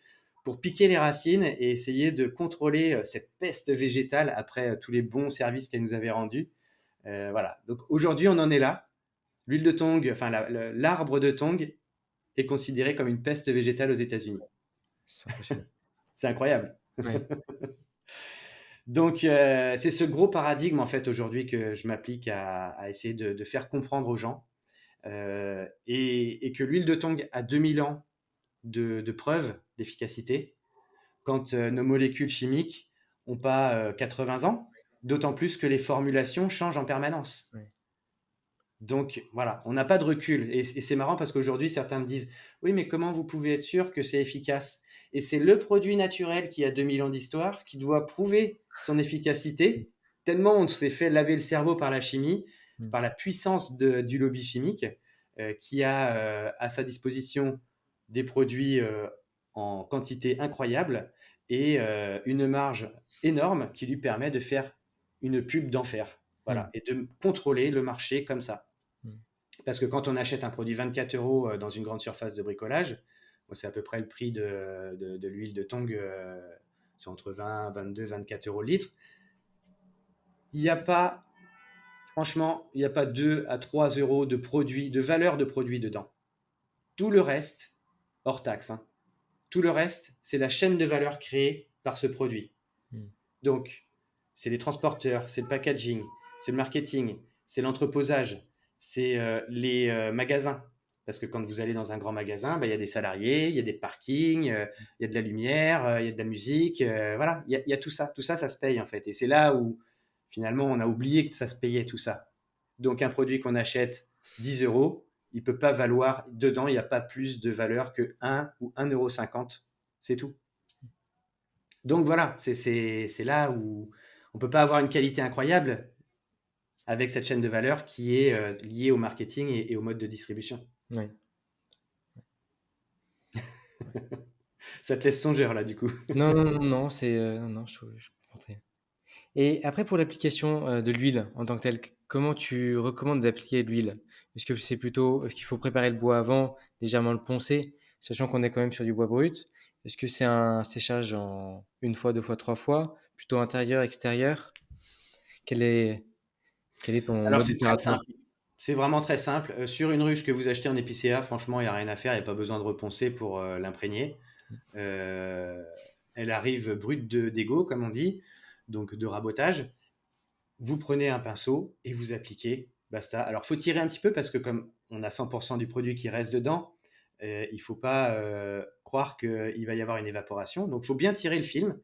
pour piquer les racines et essayer de contrôler cette peste végétale après tous les bons services qu'elle nous avait rendus. Voilà. Donc aujourd'hui, on en est là. L'huile de tongue, enfin l'arbre de tongue est considéré comme une peste végétale aux États-Unis. c'est impressionnant. C'est incroyable. Ouais. Donc c'est ce gros paradigme en fait aujourd'hui que je m'applique à essayer de faire comprendre aux gens et que l'huile de tongue a 2000 ans de preuves d'efficacité quand nos molécules chimiques n'ont pas 80 ans, d'autant plus que les formulations changent en permanence. Ouais. Donc voilà, on n'a pas de recul. Et c'est marrant parce qu'aujourd'hui, certains me disent, oui, mais comment vous pouvez être sûr que c'est efficace? Et c'est le produit naturel qui a 2000 ans d'histoire qui doit prouver son efficacité, tellement on s'est fait laver le cerveau par la chimie, Mm. par la puissance du lobby chimique, qui a à sa disposition des produits en quantité incroyable et une marge énorme qui lui permet de faire une pub d'enfer. Mm. Voilà, et de contrôler le marché comme ça. Mm. Parce que quand on achète un produit 24 euros dans une grande surface de bricolage, bon, c'est à peu près le prix de l'huile de tongue, c'est entre 20, 22, 24 euros le litre. Il n'y a pas, franchement, il n'y a pas 2 à 3 euros de produits, de valeur de produit dedans. Tout le reste, hors taxe, hein, tout le reste, c'est la chaîne de valeur créée par ce produit. Mm. Donc, c'est les transporteurs, c'est le packaging, c'est le marketing, c'est l'entreposage, c'est les magasins. Parce que quand vous allez dans un grand magasin, bah, il y a des salariés, il y a des parkings, il y a de la lumière, il y a de la musique. Voilà, il y a tout ça. Tout ça, ça se paye en fait. Et c'est là où finalement on a oublié que ça se payait tout ça. Donc un produit qu'on achète 10 euros, il ne peut pas valoir, dedans, il n'y a pas plus de valeur que 1 ou 1,50 €. C'est tout. Donc voilà, c'est là où on ne peut pas avoir une qualité incroyable avec cette chaîne de valeur qui est liée au marketing et au mode de distribution. Ouais. Ça te laisse songeur là du coup. Non, non, non, non, non, non, je comprends très bien. Et après, pour l'application de l'huile en tant que telle, comment tu recommandes d'appliquer l'huile? Est-ce qu'il faut préparer le bois avant, légèrement le poncer, sachant qu'on est quand même sur du bois brut? Est-ce que c'est un séchage en une fois, deux fois, trois fois, plutôt intérieur, extérieur? Quel est, quel est ton Alors mode c'est très opératoire? simple. C'est vraiment très simple. Sur une ruche que vous achetez en épicéa, franchement, il n'y a rien à faire. Il n'y a pas besoin de reponcer pour l'imprégner. Euh, Elle arrive brute d'égo, comme on dit, donc de rabotage. Vous prenez un pinceau et vous appliquez, basta. Alors, faut tirer un petit peu parce que comme on a 100% du produit qui reste dedans, il ne faut pas croire qu'il va y avoir une évaporation. Donc, il faut bien tirer le film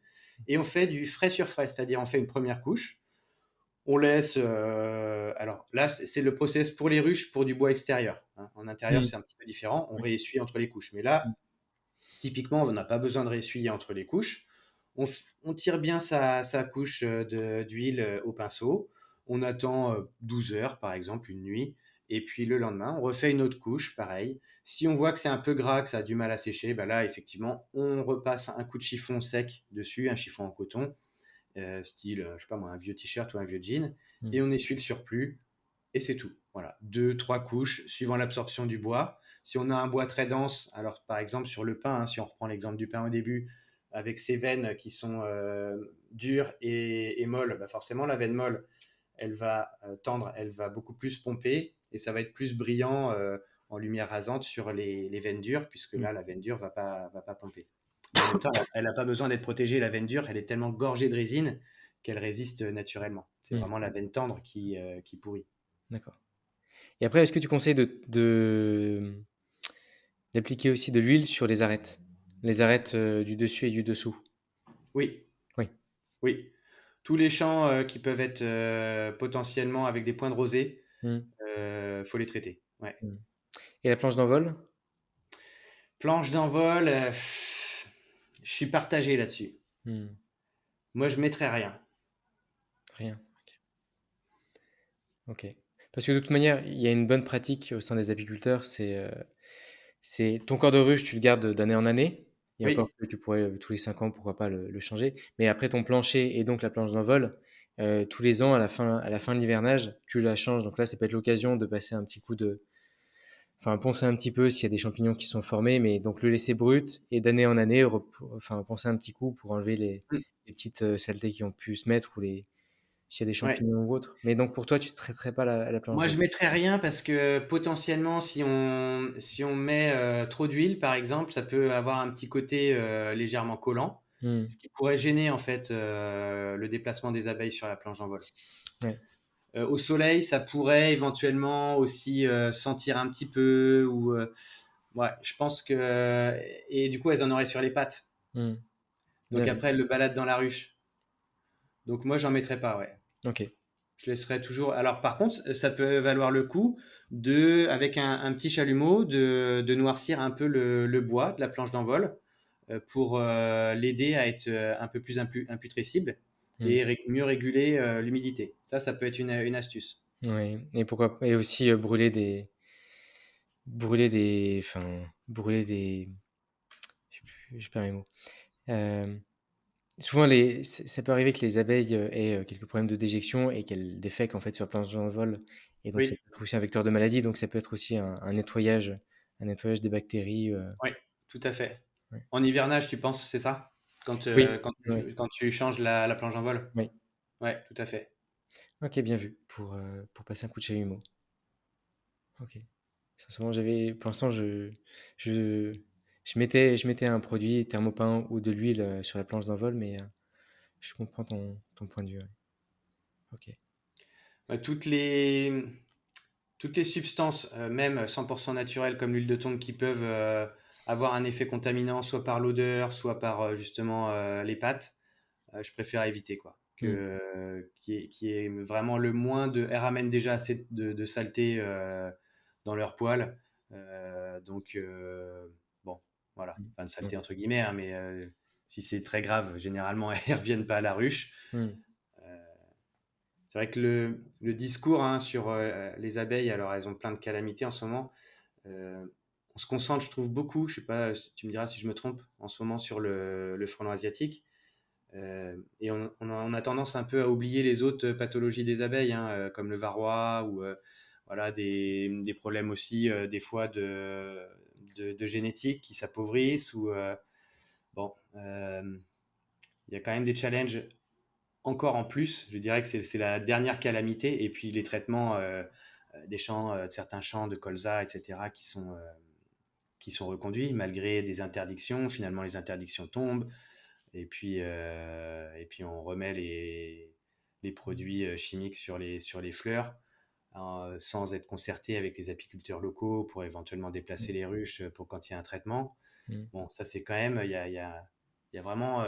et on fait du frais sur frais, c'est-à-dire on fait une première couche, on laisse. Alors là, c'est le process pour les ruches pour du bois extérieur, hein. En intérieur, Mm. c'est un petit peu différent. On Oui. réessuie entre les couches. Mais Mm. là, typiquement, on n'a pas besoin de réessuyer entre les couches. On tire bien sa couche d'huile au pinceau. On attend 12 heures, par exemple, une nuit. Et puis le lendemain, on refait une autre couche, pareil. Si on voit que c'est un peu gras, que ça a du mal à sécher, bah là, effectivement, on repasse un coup de chiffon sec dessus, un chiffon en coton, style, je sais pas moi, un vieux t-shirt ou un vieux jean. Mm. Et on essuie le surplus et c'est tout. Voilà, deux, trois couches suivant l'absorption du bois. Si on a un bois très dense, alors par exemple sur le pain, hein, si on reprend l'exemple du pain au début, avec ses veines qui sont dures et molles, bah forcément la veine molle, elle va tendre, elle va beaucoup plus pomper et ça va être plus brillant en lumière rasante sur les veines dures, puisque Mm. là la veine dure va pas pomper. Mais en même temps, elle n'a pas besoin d'être protégée, la veine dure, elle est tellement gorgée de résine qu'elle résiste naturellement. C'est Mm. vraiment la veine tendre qui pourrit. D'accord. Et après, est-ce que tu conseilles d'appliquer aussi de l'huile sur les arêtes du dessus et du dessous? Oui, Oui. oui. Tous les champs qui peuvent être potentiellement avec des points de rosée, Mm. faut les traiter. Ouais. Mmh. Et la planche d'envol? Planche d'envol, je suis partagé là-dessus. Mmh. Moi, je mettrais rien. Rien. OK. Parce que de toute manière, il y a une bonne pratique au sein des apiculteurs, c'est ton corps de ruche, tu le gardes d'année en année et encore Oui, que tu pourrais, tous les 5 ans, pourquoi pas le changer. Mais après ton plancher et donc la planche d'envol, tous les ans à la fin de l'hivernage, tu la changes. Donc là, ça peut être l'occasion de passer un petit coup de enfin poncer un petit peu s'il y a des champignons qui sont formés, mais donc le laisser brut et d'année en année enfin poncer un petit coup pour enlever mmh, les petites, saletés qui ont pu se mettre ou les s'il y a des ouais. champignons ou autre. Mais donc pour toi, tu ne traiterais pas la planche Moi, je d'envol? mettrais rien parce que potentiellement, si on met, trop d'huile, par exemple, ça peut avoir un petit côté, légèrement collant, Mmh. ce qui pourrait gêner, en fait, le déplacement des abeilles sur la planche d'envol. Ouais. Au soleil, ça pourrait éventuellement aussi, sentir un petit peu ou, ouais, je pense que et du coup, elles en auraient sur les pattes. Mmh. Donc Bien vu. après, elles le baladent dans la ruche. Donc moi, j'en mettrais pas, ouais. OK. Je laisserai toujours. Alors par contre, ça peut valoir le coup avec un petit chalumeau, de noircir un peu le bois de la planche d'envol pour l'aider à être un peu plus imputrescible Mmh. et mieux réguler l'humidité. Ça peut être une astuce. Ouais et pourquoi et aussi, brûler des je perds mes mots. Hem, souvent ça peut arriver que les abeilles, aient, quelques problèmes de déjection et qu'elles défèquent en fait sur la planche d'envol et donc ça Oui, peut être aussi un vecteur de maladie, donc ça peut être aussi un nettoyage des bactéries, oui, tout à fait. ouais. En hivernage, tu penses, c'est ça? Quand, Oui, oui, quand tu changes la planche d'envol? oui. Ouais, tout à fait. OK, bien vu pour passer un coup de chalumeau. OK. Sincèrement, pour l'instant, je je mettais un produit thermopane ou de l'huile, sur la planche d'envol, mais je comprends ton point de vue, ouais. OK. Bah, toutes les substances, même 100% naturelles comme l'huile de tonque qui peuvent avoir un effet contaminant soit par l'odeur, soit par justement les pâtes, je préfère éviter quoi. Mmh. Qui est vraiment le moins de. Elles ramènent déjà assez de saleté dans leur poêle. Donc, bon, voilà. Mmh. Enfin, de saleté OK. entre guillemets, hein, mais si c'est très grave, généralement, elles ne reviennent pas à la ruche. Mmh. Euh, c'est vrai que le discours hein, sur les abeilles, alors elles ont plein de calamités en ce moment. Euh, on se concentre, je trouve, beaucoup, je sais pas, tu me diras si je me trompe, en ce moment sur le frelon asiatique. Et on a tendance un peu à oublier les autres pathologies des abeilles, hein, comme le varroa ou voilà, des problèmes aussi, des fois, de génétique qui s'appauvrissent. Bon, il y a quand même des challenges encore en plus. Je dirais que c'est la dernière calamité. Et puis les traitements des champs, de certains champs de colza, etc., qui sont reconduits malgré des interdictions. Finalement, les interdictions tombent. Et puis on remet les produits chimiques sur les fleurs hein, sans être concerté avec les apiculteurs locaux pour éventuellement déplacer Mmh. les ruches pour quand il y a un traitement. Mmh. Bon, ça c'est quand même, il y a vraiment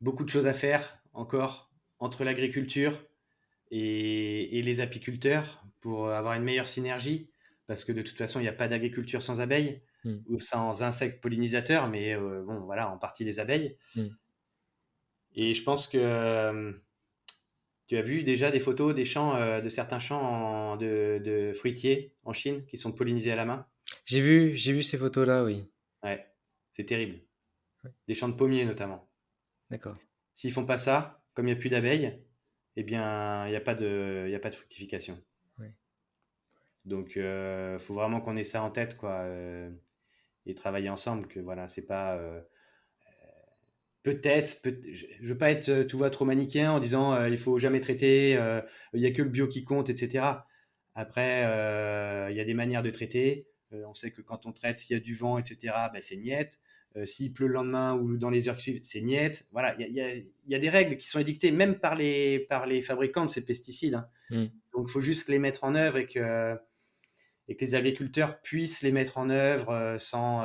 beaucoup de choses à faire encore entre l'agriculture et les apiculteurs pour avoir une meilleure synergie, parce que de toute façon, il n'y a pas d'agriculture sans abeilles Mmh. ou sans insectes pollinisateurs, mais bon, voilà, en partie les abeilles. Mmh. Et je pense que tu as vu déjà des photos des champs, de certains champs de fruitiers en Chine qui sont pollinisés à la main. J'ai vu ces photos-là, oui. Ouais, c'est terrible. Ouais, Des champs de pommiers notamment. d'accord. S'ils font pas ça, comme il n'y a plus d'abeilles, eh bien, il y a pas de fructification. Ouais. Donc, faut vraiment qu'on ait ça en tête, quoi, et travailler ensemble. Que voilà, c'est pas je veux pas être, tu vois, trop manichéen en disant il faut jamais traiter, il y a que le bio qui compte, etc. Après, il y a des manières de traiter. On sait que quand on traite, s'il y a du vent, etc., ben, c'est niet. S'il pleut le lendemain ou dans les heures qui suivent, c'est niet. Voilà, il y a des règles qui sont édictées même par les fabricants de ces pesticides, hein. Mmh. Donc, il faut juste les mettre en œuvre et que les agriculteurs puissent les mettre en œuvre sans,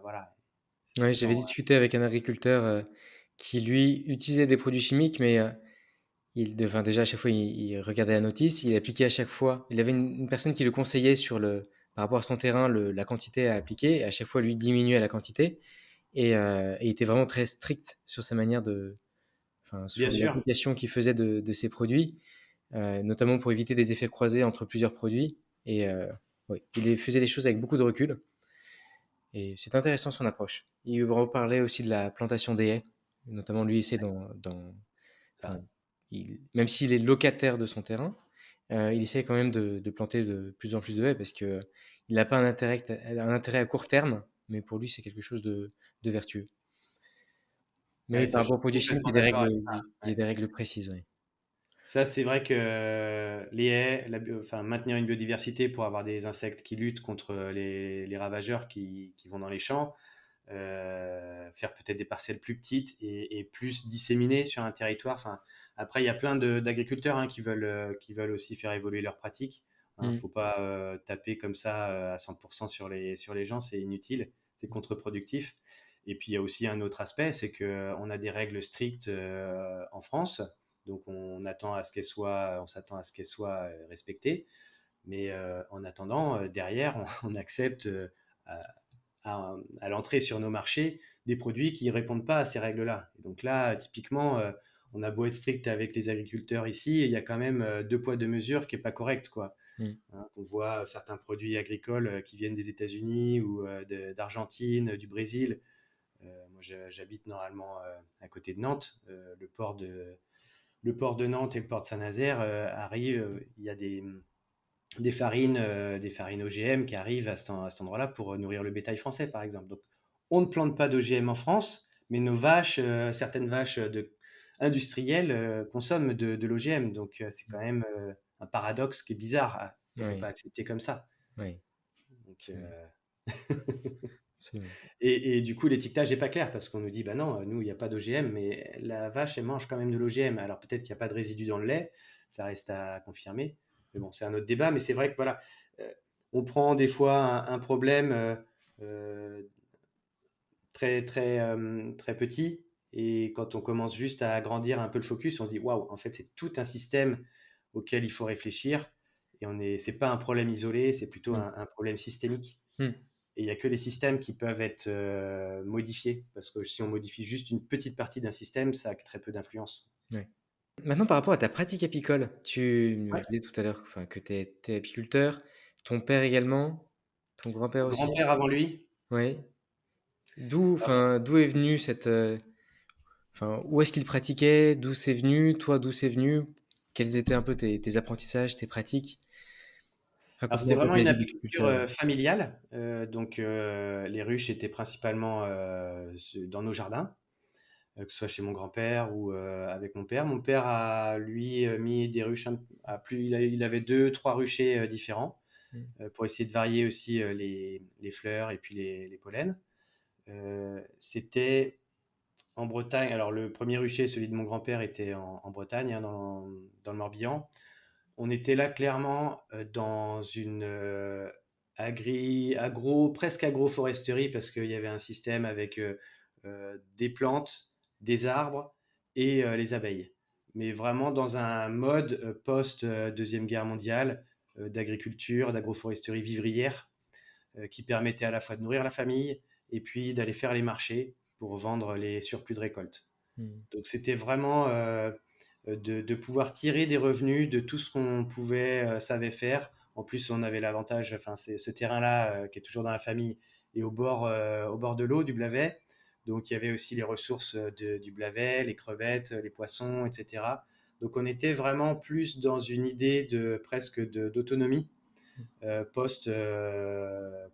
voilà, Ouais, j'avais sans, discuté avec un agriculteur, qui lui utilisait des produits chimiques, mais enfin, déjà, à chaque fois, il regardait la notice, il appliquait à chaque fois. Il avait une personne qui le conseillait par rapport à son terrain, la quantité à appliquer, et à chaque fois, lui diminuait la quantité. Et il était vraiment très strict sur sa manière enfin, Bien sur sûr. l'application qu'il faisait de ses produits, notamment pour éviter des effets croisés entre plusieurs produits. Et oui, faisait les choses avec beaucoup de recul. Et c'est intéressant son approche. Il reparlait aussi de la plantation des haies, notamment lui, essaie Ça. enfin, même s'il est locataire de son terrain, il essaie quand même de planter de plus en plus de haies parce que il n'a pas un intérêt à court terme, mais pour lui, c'est quelque chose de vertueux. Mais Ouais, oui, ça, par je suis rapport aux produits chimiques, complètement d'accord avec ça. il y a des règles précises, oui. Ça, c'est vrai que les haies, enfin, maintenir une biodiversité pour avoir des insectes qui luttent contre les ravageurs qui vont dans les champs, faire peut-être des parcelles plus petites et plus disséminées sur un territoire. Enfin, après, il y a plein d'agriculteurs hein, qui veulent aussi faire évoluer leurs pratiques. Hein, Mm. faut pas taper comme ça à 100% sur les gens, c'est inutile, c'est contre-productif. Et puis il y a aussi un autre aspect, c'est qu'on a des règles strictes en France, donc on s'attend à ce qu'elles soient respectées. Mais en attendant, derrière, on accepte à, à l'entrée sur nos marchés des produits qui ne répondent pas à ces règles-là. Et donc là, typiquement, on a beau être strict avec les agriculteurs ici, il y a quand même deux poids, deux mesures qui n'est pas correct, quoi. Mm. Hein, on voit certains produits agricoles qui viennent des États-Unis ou d'Argentine, du Brésil. Moi, j'habite normalement à côté de Nantes. Le port de Nantes et le port de Saint-Nazaire arrivent. Il y a des farines OGM qui arrivent à cet endroit-là pour nourrir le bétail français, par exemple. Donc, on ne plante pas d'OGM en France, mais nos vaches, certaines vaches industrielles consomment de l'OGM. Donc, c'est quand même un paradoxe qui est bizarre. On ne peut Oui, pas accepter comme ça. oui, Donc, absolument. Absolument. et du coup, l'étiquetage n'est pas clair parce qu'on nous dit, bah non, nous, il n'y a pas d'OGM, mais la vache, elle mange quand même de l'OGM. Alors peut-être qu'il n'y a pas de résidus dans le lait, ça reste à confirmer. Mais bon, c'est un autre débat, mais c'est vrai que voilà, euh, on prend des fois un problème euh, très petit, et quand on commence juste à agrandir un peu le focus, on se dit, waouh, en fait, c'est tout un système auquel il faut réfléchir, et c'est pas un problème isolé, c'est plutôt Mm. un problème systémique. Mm. Et il n'y a que les systèmes qui peuvent être modifiés, parce que si on modifie juste une petite partie d'un système, ça a très peu d'influence. Ouais. Maintenant, par rapport à ta pratique apicole, tu me Ouais. disais tout à l'heure enfin, que tu es apiculteur, ton père également, ton grand-père Mon aussi. grand-père avant lui, Oui. alors, D'où est venue enfin, où est-ce qu'il pratiquait? D'où c'est venu? Toi, d'où c'est venu? Quels étaient un peu tes apprentissages, tes pratiques? c'était Raconte-moi un peu vraiment ta une vie apiculture d'apiculteur. familiale, donc les ruches étaient principalement dans nos jardins, que ce soit chez mon grand-père ou avec mon père. Mon père a, lui, mis des ruches, il avait deux, trois ruchers différents Mm. pour essayer de varier aussi les fleurs et puis les pollens. C'était en Bretagne. Alors, le premier rucher, celui de mon grand-père, était en Bretagne, hein, dans le Morbihan. On était là clairement dans une presque agroforesterie, parce qu'il y avait un système avec des plantes, des arbres et les abeilles. Mais vraiment dans un mode post-Deuxième Guerre mondiale, d'agriculture, d'agroforesterie vivrière, qui permettait à la fois de nourrir la famille et puis d'aller faire les marchés pour vendre les surplus de récolte. Mm. Donc c'était vraiment de pouvoir tirer des revenus de tout ce qu'on savait faire. En plus, on avait l'avantage, enfin, c'est ce terrain-là qui est toujours dans la famille et au bord de l'eau du Blavet. Donc il y avait aussi les ressources du Blavet, les crevettes, les poissons, etc. Donc on était vraiment plus dans une idée d'autonomie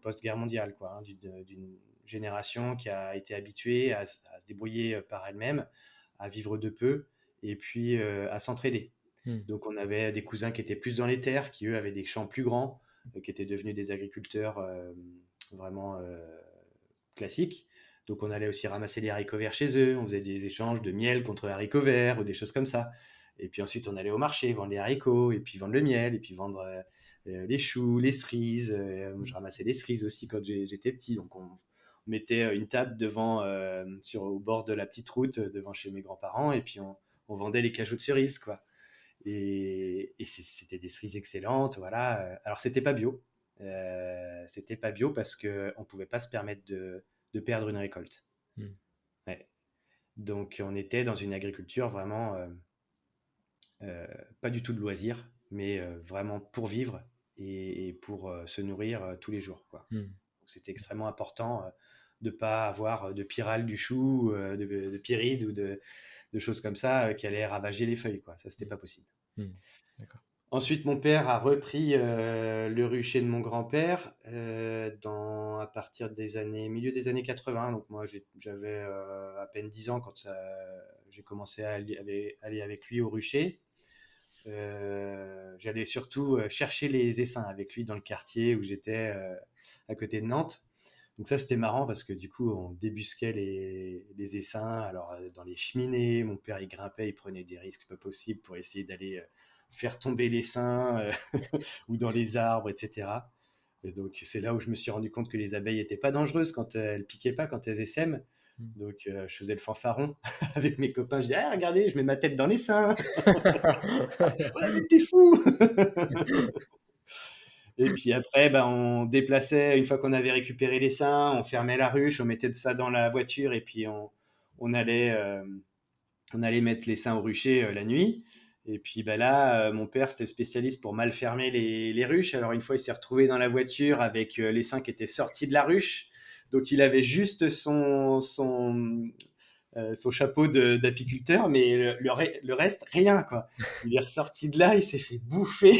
post-guerre mondiale, quoi, hein, d'une génération qui a été habituée à se débrouiller par elle-même, à vivre de peu et puis à s'entraider. Mm. Donc on avait des cousins qui étaient plus dans les terres, qui eux avaient des champs plus grands, qui étaient devenus des agriculteurs vraiment classiques. Donc on allait aussi ramasser les haricots verts chez eux, on faisait des échanges de miel contre haricots verts ou des choses comme ça. Et puis ensuite on allait au marché vendre les haricots, et puis vendre le miel, et puis vendre les choux, les cerises. Je ramassais les cerises aussi quand j'étais petit. Donc on mettait une table au bord de la petite route devant chez mes grands-parents, et puis on vendait les cajots de cerises, quoi. Et c'était des cerises excellentes, voilà. Alors, c'était pas bio. C'était pas bio parce qu'on ne pouvait pas se permettre de perdre une récolte. Mm. Ouais. Donc, on était dans une agriculture vraiment pas du tout de loisir, mais vraiment pour vivre et pour se nourrir tous les jours, quoi. Mm. Donc, c'était extrêmement important de ne pas avoir de pyrale du chou, de pyride ou de choses comme ça qui allaient ravager les feuilles, quoi. Ça, c'était pas possible. Mm. D'accord. Ensuite, mon père a repris le rucher de mon grand-père à partir des années, milieu des années 80. Donc moi, j'avais à peine 10 ans quand j'ai commencé à aller avec lui au rucher. J'allais surtout chercher les essaims avec lui dans le quartier où j'étais à côté de Nantes. Donc ça, c'était marrant parce que du coup, on débusquait les essaims. Alors, dans les cheminées, mon père, il grimpait, il prenait des risques pas possibles pour essayer d'aller faire tomber l'essaim ou dans les arbres, etc. Et donc, c'est là où je me suis rendu compte que les abeilles n'étaient pas dangereuses quand elles piquaient pas, quand elles essaiment. Mm. Donc, je faisais le fanfaron avec mes copains. Je disais, ah, regardez, je mets ma tête dans l'essaim. Ouais, mais t'es fou! Et puis après, ben, on déplaçait, une fois qu'on avait récupéré les seins, on fermait la ruche, on mettait ça dans la voiture et puis on allait, on allait mettre les seins au rucher la nuit. Et puis ben là, mon père, c'était le spécialiste pour mal fermer les ruches. Alors une fois, il s'est retrouvé dans la voiture avec les seins qui étaient sortis de la ruche. Donc il avait juste son chapeau d'apiculteur, mais le reste, rien, quoi. Il est ressorti de là, il s'est fait bouffer.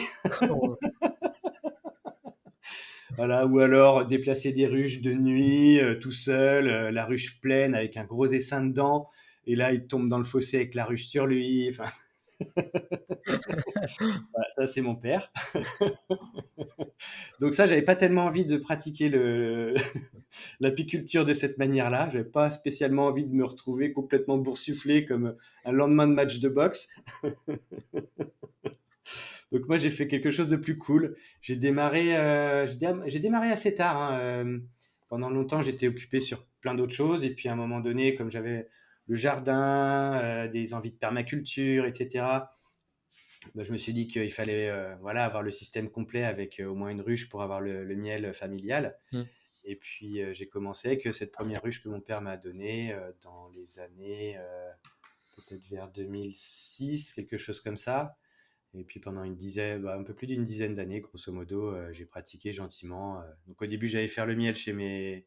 Voilà, ou alors déplacer des ruches de nuit, tout seul, la ruche pleine avec un gros essaim dedans, et là il tombe dans le fossé avec la ruche sur lui. Enfin, voilà, ça c'est mon père. Donc ça, j'avais pas tellement envie de pratiquer l'apiculture de cette manière-là. J'avais pas spécialement envie de me retrouver complètement boursouflé comme un lendemain de match de boxe. Donc moi, j'ai fait quelque chose de plus cool. J'ai démarré assez tard, hein. Pendant longtemps, j'étais occupé sur plein d'autres choses. Et puis à un moment donné, comme j'avais le jardin, des envies de permaculture, etc., bah, je me suis dit qu'il fallait voilà, avoir le système complet avec au moins une ruche pour avoir le miel familial. Mm. Et puis j'ai commencé avec cette première ruche que mon père m'a donnée dans les années peut-être vers 2006, quelque chose comme ça. Et puis pendant une dizaine, un peu plus d'une dizaine d'années, grosso modo, j'ai pratiqué gentiment. Donc au début, j'allais faire le miel chez mes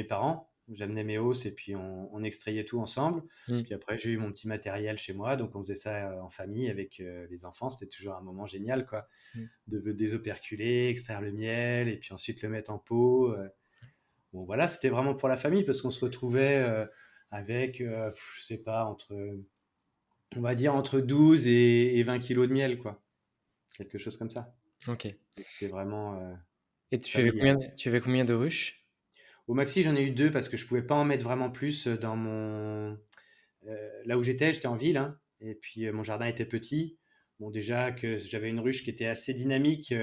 parents. J'amenais mes hausses et puis on extrayait tout ensemble. Mm. Puis après, j'ai eu mon petit matériel chez moi. Donc on faisait ça en famille avec les enfants. C'était toujours un moment génial, quoi. Mm. De désoperculer, extraire le miel et puis ensuite le mettre en pot. Bon, voilà, c'était vraiment pour la famille parce qu'on se retrouvait avec, je sais pas, on va dire entre 12 et 20 kilos de miel, quoi. Quelque chose comme ça. Ok. Donc, c'était vraiment Et familial. tu avais combien de ruches? Au maxi, j'en ai eu deux parce que je pouvais pas en mettre vraiment plus là où j'étais en ville, hein, et puis mon jardin était petit. Bon, déjà que j'avais une ruche qui était assez dynamique,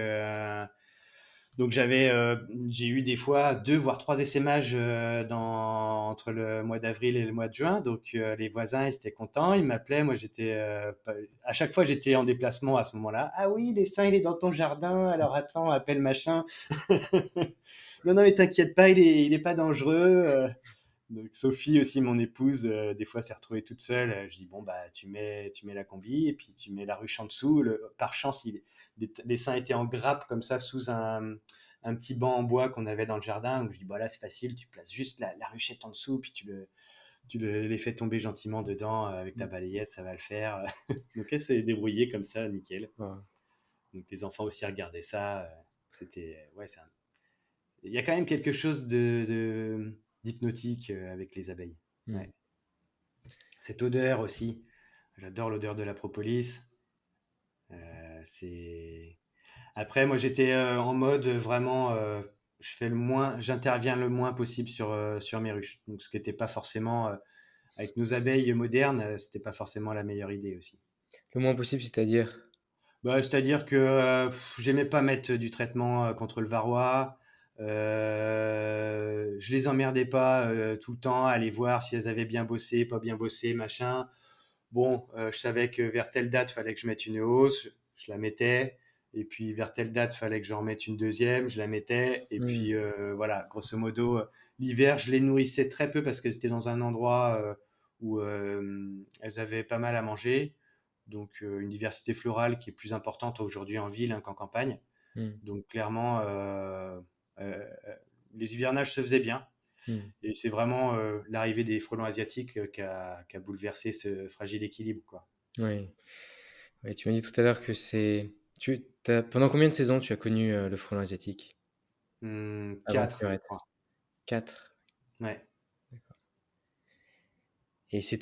donc j'ai eu des fois deux voire trois essaimages entre le mois d'avril et le mois de juin. Donc les voisins ils étaient contents, ils m'appelaient. Moi à chaque fois j'étais en déplacement à ce moment-là. Ah oui, l'essaim il est dans ton jardin. Alors attends, appelle machin. Non non mais t'inquiète pas, il est pas dangereux. Donc Sophie aussi, mon épouse, des fois s'est retrouvée toute seule. Je dis bon bah tu mets la combi et puis tu mets la ruche en dessous. Par chance, les seins étaient en grappe comme ça sous un petit banc en bois qu'on avait dans le jardin. Donc je dis bah là c'est facile, tu places juste la ruchette en dessous puis les fais tomber gentiment dedans avec ta Mm. balayette, ça va le faire. Donc elle s'est débrouillée comme ça, nickel. Ouais. Donc les enfants aussi regardaient ça. C'était ouais, il y a quand même quelque chose d'hypnotique avec les abeilles. Mm. Ouais. Cette odeur aussi. J'adore l'odeur de la propolis. C'est. Après, moi, j'étais en mode vraiment, j'interviens le moins possible sur mes ruches. Donc, ce qui n'était pas forcément, avec nos abeilles modernes, c'était pas forcément la meilleure idée aussi. Le moins possible, c'est-à-dire? Bah, c'est-à-dire que j'aimais pas mettre du traitement contre le varroa. Je les emmerdais pas tout le temps à aller voir si elles avaient bien bossé, pas bien bossé, machin. Bon, je savais que vers telle date, fallait que je mette une hausse, je la mettais. Et puis vers telle date, fallait que j'en mette une deuxième, je la mettais. Et Hmm. puis voilà, grosso modo, l'hiver, je les nourrissais très peu parce qu'elles étaient dans un endroit où elles avaient pas mal à manger. Donc une diversité florale qui est plus importante aujourd'hui en ville, hein, qu'en campagne. Hmm. Donc clairement, euh, les hivernages se faisaient bien. Hmm. Et c'est vraiment l'arrivée des frelons asiatiques qui a bouleversé ce fragile équilibre, quoi. Oui. Ouais, tu m'as dit tout à l'heure que pendant combien de saisons tu as connu le frelon asiatique avant qu'il 4, je arrête? crois. 4. Ouais. Et Non, un ça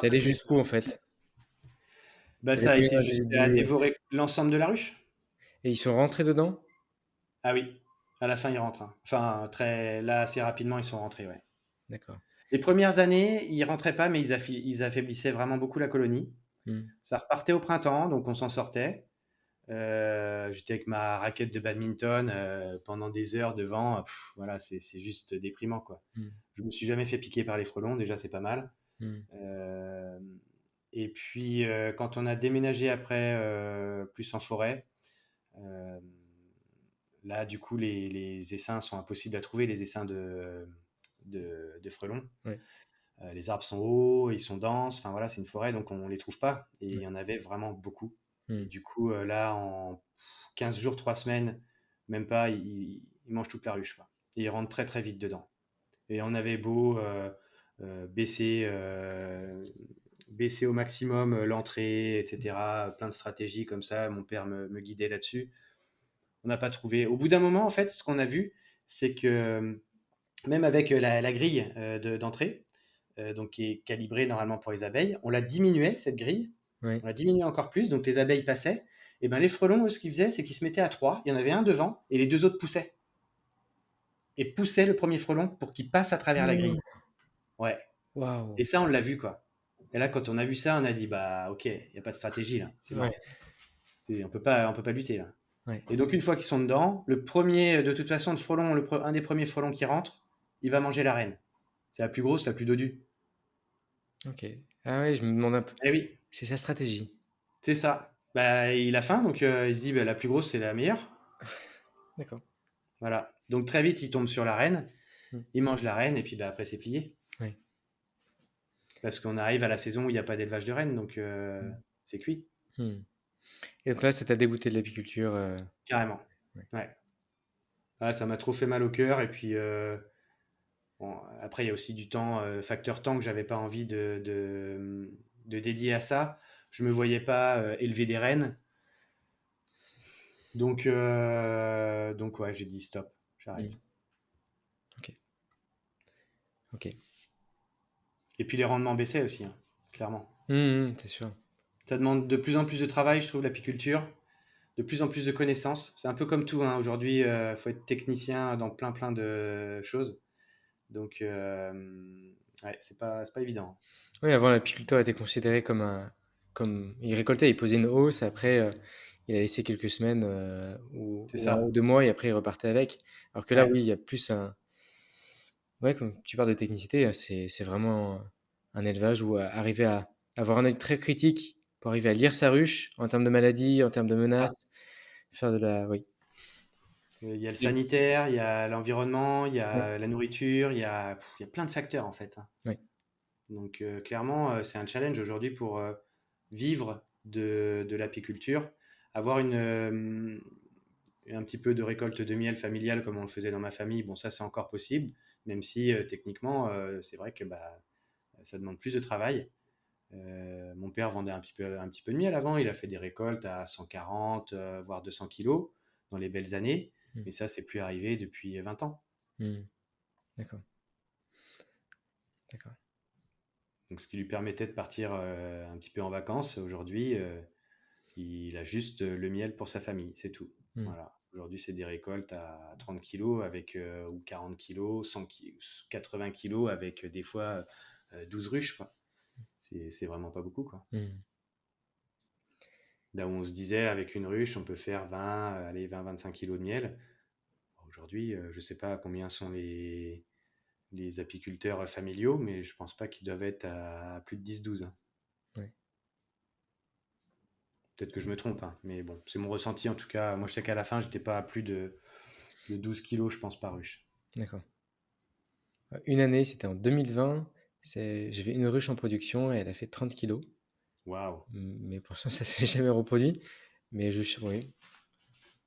peu allait plus. jusqu'où en 6. fait? Bah, Il y avait ça a combien été jusqu'à d'individus? dévorer l'ensemble de la ruche. Et ils sont rentrés dedans? Ah oui, à la fin, ils rentrent, hein. Enfin, là, assez rapidement, ils sont rentrés, ouais. D'accord. Les premières années, ils rentraient pas, mais ils affaiblissaient vraiment beaucoup la colonie. Hmm. Ça repartait au printemps, donc on s'en sortait. J'étais avec ma raquette de badminton pendant des heures devant. Voilà, c'est juste déprimant, quoi. Hmm. Je me suis jamais fait piquer par les frelons, déjà, c'est pas mal. Hmm. Euh, et puis, quand on a déménagé après, plus en forêt, euh, là, du coup, les essaims sont impossibles à trouver, les essaims de frelons. Ouais. Les arbres sont hauts, ils sont denses, enfin voilà, c'est une forêt, donc on ne les trouve pas. Et il Ouais. y en avait vraiment beaucoup. Et Hmm. du coup, là, en 15 jours, 3 semaines, même pas, ils mangent toute la ruche, quoi. Et ils rentrent très très vite dedans. Et on avait beau baisser au maximum l'entrée, etc. Plein de stratégies comme ça, mon père me guidait là-dessus. On n'a pas trouvé. Au bout d'un moment, en fait, ce qu'on a vu, c'est que même avec la grille d'entrée, donc qui est calibrée normalement pour les abeilles, on la diminuait, cette grille. Ouais. On la diminuait encore plus, donc les abeilles passaient. Et ben les frelons, eux, ce qu'ils faisaient, c'est qu'ils se mettaient à trois. Il y en avait un devant et les deux autres poussaient. Et poussaient le premier frelon pour qu'il passe à travers la grille. Ouais. Waouh. Et ça, on l'a vu, quoi. Et là, quand on a vu ça, on a dit, bah, ok, il n'y a pas de stratégie, là. C'est Ouais. mort. On peut pas lutter, là. Ouais. Et donc, une fois qu'ils sont dedans, le premier, de toute façon, un des premiers frelons qui rentre, il va manger la reine. C'est la plus grosse, la plus dodue. Ok. Ah ouais, je me demande un peu. Eh oui, C'est sa stratégie. c'est ça. Bah, il a faim, donc il se dit, bah, la plus grosse, c'est la meilleure. D'accord. Voilà. Donc, très vite, il tombe sur la reine, Hmm. il mange la reine, et puis bah, après, c'est plié. Ouais. Parce qu'on arrive à la saison où il n'y a pas d'élevage de rennes, donc c'est cuit, Hmm. Et donc là, ça t'a dégoûté de l'apiculture. carrément. Ouais. Ouais. Ah, ça m'a trop fait mal au cœur, et puis bon, après, il y a aussi du temps, facteur temps que j'avais pas envie de dédier à ça. Je me voyais pas élever des rennes. Donc ouais, j'ai dit stop, Hmm. j'arrête. Ok. Ok. Et puis les rendements baissaient aussi, hein, clairement. C'est sûr. Ça demande de plus en plus de travail, je trouve, l'apiculture, de plus en plus de connaissances. C'est un peu comme tout, hein. Aujourd'hui, il faut être technicien dans plein plein de choses. Donc, ouais, c'est pas évident. Oui, avant, l'apiculteur était considéré comme il récoltait, il posait une hausse, après, il a laissé quelques semaines C'est ou un ça. ou 2 mois, et après il repartait avec. Alors que là, Ouais. oui, il y a plus un. Ouais, comme tu parles de technicité, c'est vraiment un élevage où arriver à avoir un œil très critique pour arriver à lire sa ruche en termes de maladies, en termes de C'est ça. menaces, faire de la. Oui. Il y a le Et- sanitaire, il y a l'environnement, il y Ouais. a la nourriture, il y a plein de facteurs en fait, hein. Ouais. Donc clairement, c'est un challenge aujourd'hui pour vivre de l'apiculture, avoir un petit peu de récolte de miel familiale comme on le faisait dans ma famille. Bon, ça c'est encore possible, même si techniquement, c'est vrai que bah, ça demande plus de travail. Mon père vendait un petit peu de miel avant, il a fait des récoltes à 140, voire 200 kilos dans les belles années, Hmm. mais ça, c'est plus arrivé depuis 20 ans. Hmm. D'accord. D'accord. Donc, ce qui lui permettait de partir un petit peu en vacances, aujourd'hui, il a juste le miel pour sa famille, c'est tout. Hmm. Voilà. Aujourd'hui, c'est des récoltes à 30 kilos avec, ou 40 kilos, 100 kilos, 80 kilos avec des fois 12 ruches, quoi. C'est vraiment pas beaucoup, quoi. Hmm. Là où on se disait, avec une ruche, on peut faire 20, allez, 20-25 kilos de miel. Aujourd'hui, je ne sais pas combien sont les apiculteurs familiaux, mais je pense pas qu'ils doivent être à plus de 10-12, hein. Ouais. Peut-être que je me trompe, hein, mais bon, c'est mon ressenti en tout cas. Moi, je sais qu'à la fin, j'étais pas à plus de 12 kilos, je pense, par ruche. D'accord. Une année, c'était en 2020. J'avais une ruche en production et elle a fait 30 kilos. Waouh. Mais pour ça, ça s'est jamais reproduit. Mais oui,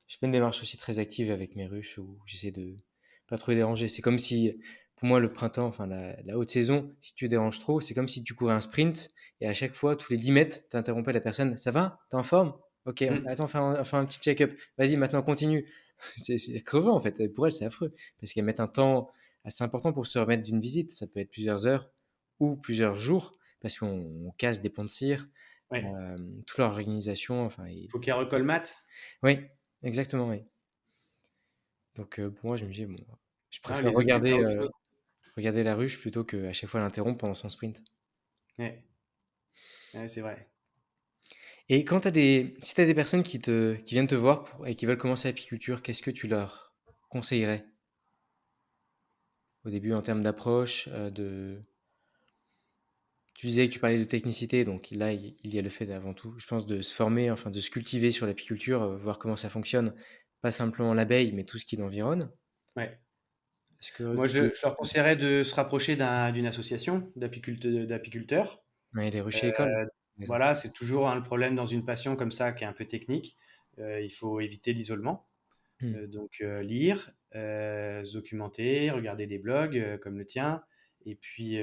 je fais une démarche aussi très active avec mes ruches où j'essaie de pas trop les déranger. C'est comme si, pour moi, le printemps, enfin la haute saison, si tu déranges trop, c'est comme si tu courais un sprint et à chaque fois, tous les 10 mètres, tu interrompais la personne. Ça va? T'es en forme? Ok, Hmm. attends, fais un petit check-up. Vas-y, maintenant continue. C'est crevant en fait. Pour elles, c'est affreux parce qu'elles mettent un temps assez important pour se remettre d'une visite. Ça peut être plusieurs heures ou plusieurs jours parce qu'on casse des ponts de cire, Ouais. toute leur organisation. Enfin, Faut qu'elle recolmate. oui, exactement, oui. Donc pour moi, je me dis, bon, je Ah, préfère les occupe à autre chose. regarder la ruche plutôt qu'à chaque fois l'interrompre pendant son sprint. Ouais, ouais, c'est vrai. Et si tu as des personnes qui viennent te voir et qui veulent commencer l'apiculture, qu'est-ce que tu leur conseillerais au début en termes d'approche, tu disais que tu parlais de technicité, donc là, il y a le fait avant tout, je pense, de se former, enfin de se cultiver sur l'apiculture, voir comment ça fonctionne, pas simplement l'abeille, mais tout ce qui l'environne. Ouais. Est-ce que Moi, je leur conseillerais de se rapprocher d'une association d'apiculteurs. ouais, les Euh, ruchers écoles, par exemple. voilà, c'est toujours hein, le problème dans une passion comme ça qui est un peu technique. Il faut éviter l'isolement. Hmm. Donc, lire, se documenter, regarder des blogs comme le tien, et puis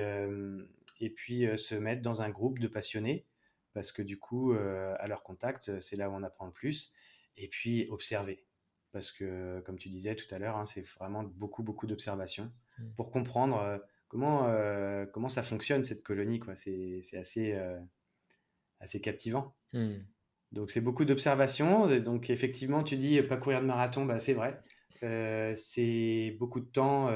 se mettre dans un groupe de passionnés, parce que du coup, à leur contact, c'est là où on apprend le plus, et puis observer. Parce que, comme tu disais tout à l'heure, hein, c'est vraiment beaucoup, beaucoup d'observations Hmm. pour comprendre comment ça fonctionne cette colonie, quoi. C'est assez captivant. Hmm. Donc c'est beaucoup d'observations. Donc effectivement, tu dis pas courir de marathon, bah, c'est vrai. C'est beaucoup de temps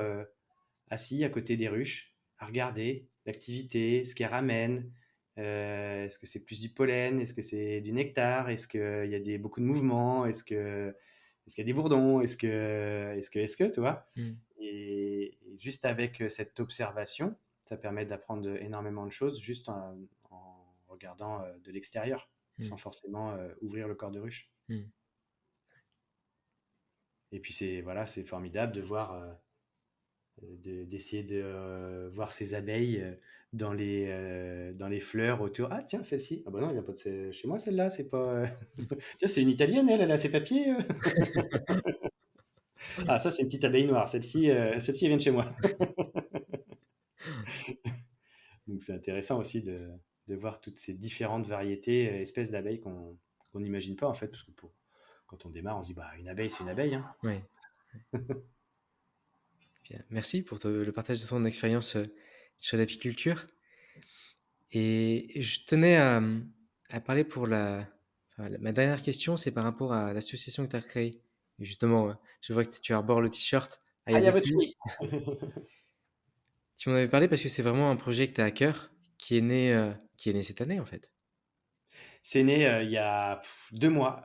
assis à côté des ruches, à regarder l'activité, ce qu'elles ramènent. Est-ce que c'est plus du pollen? Est-ce que c'est du nectar? Est-ce qu'il y a beaucoup de mouvements? Est-ce qu'il y a des bourdons? Est-ce que, tu vois? Hmm. Et juste avec cette observation, ça permet d'apprendre énormément de choses juste en regardant de l'extérieur, Hmm. sans forcément ouvrir le corps de ruche. Hmm. Et puis voilà, c'est formidable de voir, d'essayer de voir ces abeilles dans les fleurs autour. Ah tiens, celle-ci. Ah bah non, il n'y a pas chez moi celle-là, c'est pas. Tiens, c'est une italienne, elle a ses papiers. Ah, ça, c'est une petite abeille noire. Celle-ci, elle vient de chez moi. Donc c'est intéressant aussi de voir toutes ces différentes variétés, espèces d'abeilles qu'on n'imagine pas en fait, parce que quand on démarre, on se dit bah une abeille c'est une abeille, hein. Ouais. Bien. Merci pour le partage de ton expérience sur l'apiculture. Et je tenais à parler ma dernière question, c'est par rapport à l'association que tu as créée. Et justement, je vois que tu arbores le t-shirt I Ah, il y have a a votre tree. fruit. Tu m'en avais parlé parce que c'est vraiment un projet que tu as à cœur, qui est né cette année en fait. C'est né il y a 2 mois.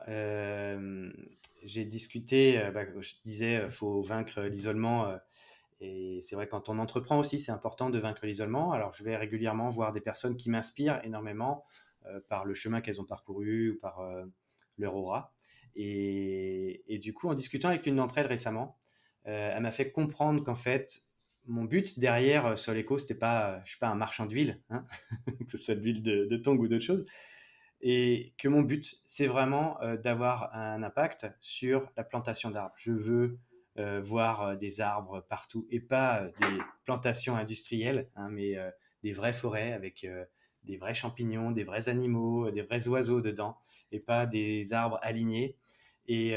J'ai discuté, bah, je te disais, faut vaincre l'isolement. Et c'est vrai, quand on entreprend aussi, c'est important de vaincre l'isolement. Alors, je vais régulièrement voir des personnes qui m'inspirent énormément par le chemin qu'elles ont parcouru ou par leur aura. Et du coup, en discutant avec une d'entre elles récemment, elle m'a fait comprendre qu'en fait, mon but derrière sur l'éco, c'était pas, je suis pas un marchand d'huile, hein, que ce soit de l'huile de tongs ou d'autres choses, et que mon but, c'est vraiment d'avoir un impact sur la plantation d'arbres. Je veux voir des arbres partout et pas des plantations industrielles, hein, mais des vraies forêts avec des vrais champignons, des vrais animaux, des vrais oiseaux dedans et pas des arbres alignés. Et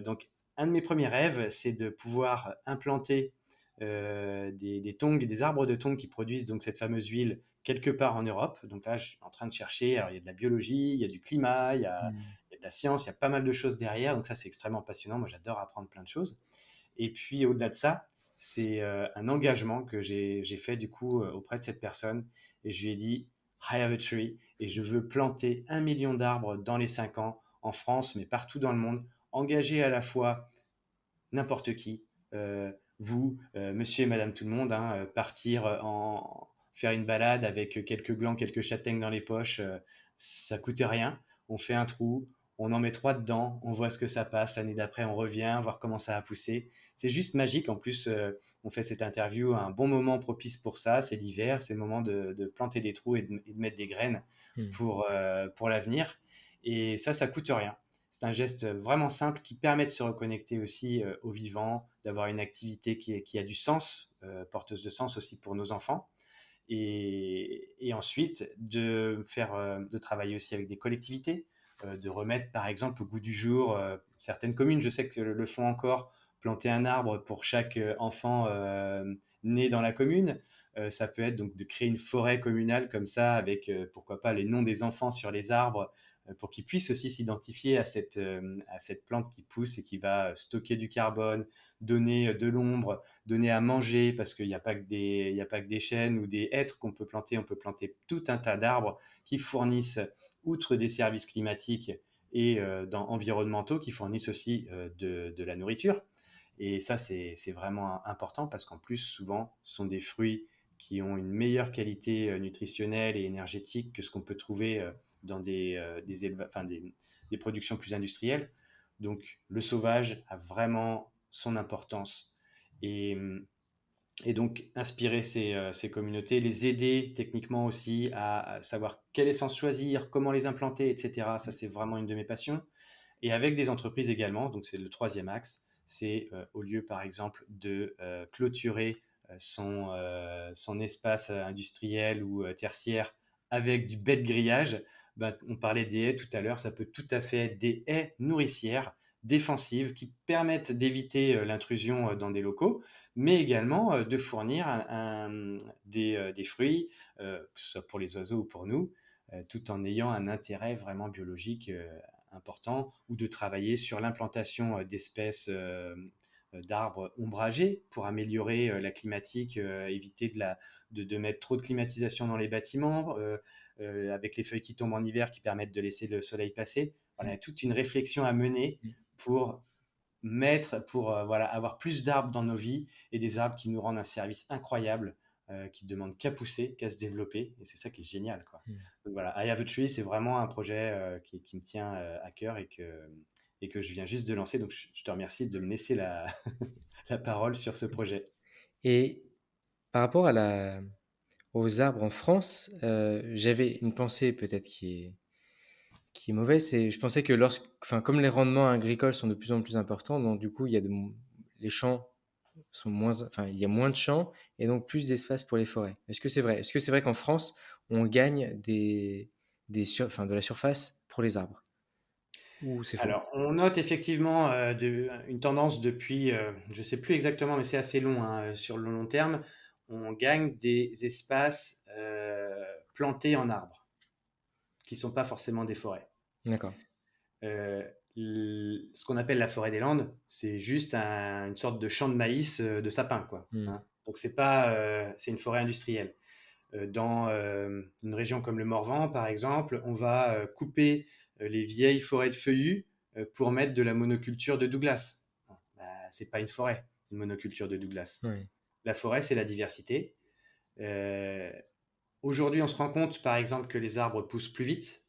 donc, un de mes premiers rêves, c'est de pouvoir implanter des tongs, des arbres de tongs qui produisent donc cette fameuse huile quelque part en Europe. Donc là, je suis en train de chercher. Alors, il y a de la biologie, il y a du climat, Hmm. il y a de la science, il y a pas mal de choses derrière. Donc ça, c'est extrêmement passionnant. Moi, j'adore apprendre plein de choses. Et puis, au-delà de ça, c'est un engagement que j'ai fait du coup auprès de cette personne. Et je lui ai dit, I have a tree. Et je veux planter 1 million d'arbres dans les 5 ans en France, mais partout dans le monde. Engager à la fois n'importe qui, vous, monsieur et madame tout le monde, hein, partir faire une balade avec quelques glands, quelques châtaignes dans les poches, ça coûte rien. On fait un trou, on en met trois dedans, on voit ce que ça passe. L'année d'après, on revient, voir comment ça a poussé. C'est juste magique. En plus, on fait cette interview à un bon moment propice pour ça. C'est l'hiver, c'est le moment de planter des trous et de mettre des graines Hmm. pour l'avenir. Et ça coûte rien. C'est un geste vraiment simple qui permet de se reconnecter aussi au vivant, d'avoir une activité qui a du sens, porteuse de sens aussi pour nos enfants. Et ensuite, de travailler aussi avec des collectivités, de remettre par exemple au goût du jour certaines communes. Je sais que le font encore, planter un arbre pour chaque enfant né dans la commune. Ça peut être donc de créer une forêt communale comme ça, avec pourquoi pas les noms des enfants sur les arbres, pour qu'ils puissent aussi s'identifier à cette plante qui pousse et qui va stocker du carbone, donner de l'ombre, donner à manger, parce qu'il n'y a pas que il y a pas que des chênes ou des hêtres qu'on peut planter. On peut planter tout un tas d'arbres qui fournissent, outre des services climatiques et environnementaux, qui fournissent aussi de la nourriture. Et ça, c'est vraiment important, parce qu'en plus, souvent, ce sont des fruits qui ont une meilleure qualité nutritionnelle et énergétique que ce qu'on peut trouver dans des productions plus industrielles. Donc, le sauvage a vraiment son importance. Et, et donc, inspirer ces communautés, les aider techniquement aussi à savoir quelle essence choisir, comment les implanter, etc. Ça, c'est vraiment une de mes passions. Et avec des entreprises également, donc c'est le troisième axe, c'est au lieu par exemple de clôturer son espace industriel ou tertiaire avec du bête grillage, ben, on parlait des haies tout à l'heure, ça peut tout à fait être des haies nourricières, défensives, qui permettent d'éviter l'intrusion dans des locaux, mais également de fournir des fruits, que ce soit pour les oiseaux ou pour nous, tout en ayant un intérêt vraiment biologique important, ou de travailler sur l'implantation d'espèces d'arbres ombragés pour améliorer la climatique, éviter de mettre trop de climatisation dans les bâtiments, avec les feuilles qui tombent en hiver qui permettent de laisser le soleil passer. Voilà, il y a toute une réflexion à mener pour voilà, avoir plus d'arbres dans nos vies, et des arbres qui nous rendent un service incroyable, qui ne demandent qu'à pousser, qu'à se développer, et c'est ça qui est génial, quoi. Donc voilà, I Have a Tree, c'est vraiment un projet qui me tient à cœur, et que je viens juste de lancer, donc je te remercie de me laisser la parole sur ce projet. Et par rapport aux arbres en France, j'avais une pensée peut-être qui est mauvaise. Je pensais que enfin, comme les rendements agricoles sont de plus en plus importants, donc du coup, les champs sont enfin, il y a moins de champs et donc plus d'espace pour les forêts. Est-ce que c'est vrai? Est-ce que c'est vrai qu'en France, on gagne enfin, de la surface pour les arbres? Ou c'est faux? Alors, on note effectivement une tendance depuis, je ne sais plus exactement, mais c'est assez long, hein, sur le long terme. On gagne des espaces plantés en arbres, qui ne sont pas forcément des forêts. D'accord. Euh, Ce qu'on appelle la forêt des Landes, c'est juste une sorte de champ de maïs, de sapin, quoi, Hmm. hein. Donc c'est pas, c'est une forêt industrielle. Dans une région comme le Morvan, par exemple, on va couper les vieilles forêts de feuillus pour mettre de la monoculture de Douglas. Bon, bah, c'est pas une forêt, une monoculture de Douglas. Ouais. La forêt, c'est la diversité. Euh, Aujourd'hui, on se rend compte, par exemple, que les arbres poussent plus vite,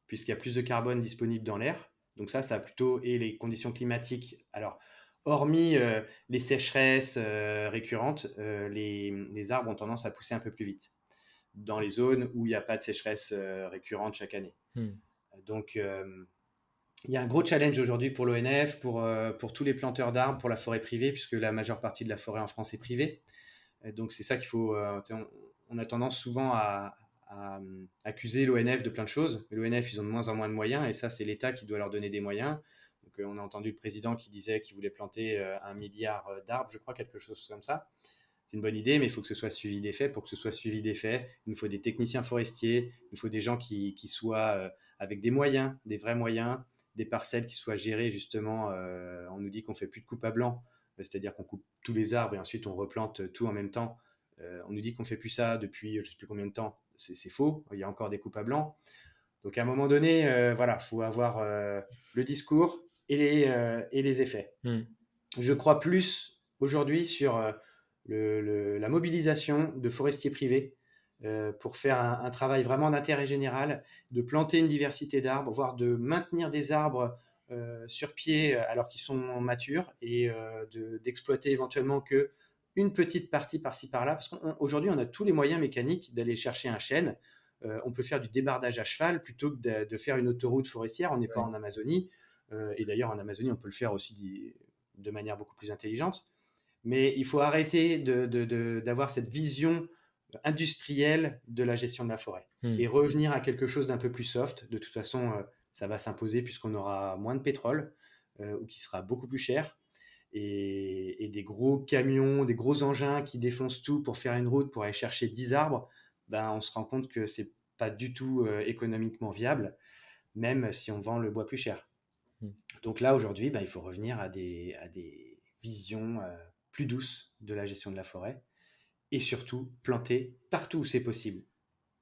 puisqu'il y a plus de carbone disponible dans l'air. Donc ça a plutôt, et les conditions climatiques. Alors, hormis les sécheresses récurrentes, les arbres ont tendance à pousser un peu plus vite dans les zones où il n'y a pas de sécheresse récurrente chaque année. Hmm. Donc, il y a un gros challenge aujourd'hui pour l'ONF, pour tous les planteurs d'arbres, pour la forêt privée, puisque la majeure partie de la forêt en France est privée. Donc, c'est ça qu'il faut. On a tendance souvent à accuser l'ONF de plein de choses. Mais l'ONF, ils ont de moins en moins de moyens, et ça, c'est l'État qui doit leur donner des moyens. Donc, on a entendu le président qui disait qu'il voulait planter 1 milliard d'arbres, je crois, quelque chose comme ça. C'est une bonne idée, mais il faut que ce soit suivi d'effets. Pour que ce soit suivi d'effets, il nous faut des techniciens forestiers, il nous faut des gens qui soient avec des moyens, des vrais moyens, des parcelles qui soient gérées justement. On nous dit qu'on fait plus de coupe à blanc, c'est-à-dire qu'on coupe tous les arbres et ensuite on replante tout en même temps. On nous dit qu'on fait plus ça depuis je ne sais plus combien de temps. C'est faux, il y a encore des coupes à blanc. Donc à un moment donné, voilà, faut avoir le discours et les effets. Hmm. Je crois plus aujourd'hui sur la mobilisation de forestiers privés, pour faire un travail vraiment d'intérêt général, de planter une diversité d'arbres, voire de maintenir des arbres sur pied alors qu'ils sont matures et d'exploiter éventuellement que une petite partie par-ci par-là, parce qu'aujourd'hui on a tous les moyens mécaniques d'aller chercher un chêne. On peut faire du débardage à cheval plutôt que de faire une autoroute forestière. On n'est pas Ouais. en Amazonie, et d'ailleurs en Amazonie on peut le faire aussi de manière beaucoup plus intelligente. Mais il faut arrêter d'avoir cette vision industrielle de la gestion de la forêt Hmm. et revenir à quelque chose d'un peu plus soft. De toute façon, ça va s'imposer puisqu'on aura moins de pétrole ou qui sera beaucoup plus cher. Et des gros camions, des gros engins qui défoncent tout pour faire une route, pour aller chercher 10 arbres, ben, on se rend compte que c'est pas du tout économiquement viable, même si on vend le bois plus cher. Hmm. Donc là, aujourd'hui, ben, il faut revenir à des visions plus douces de la gestion de la forêt et surtout planter partout où c'est possible.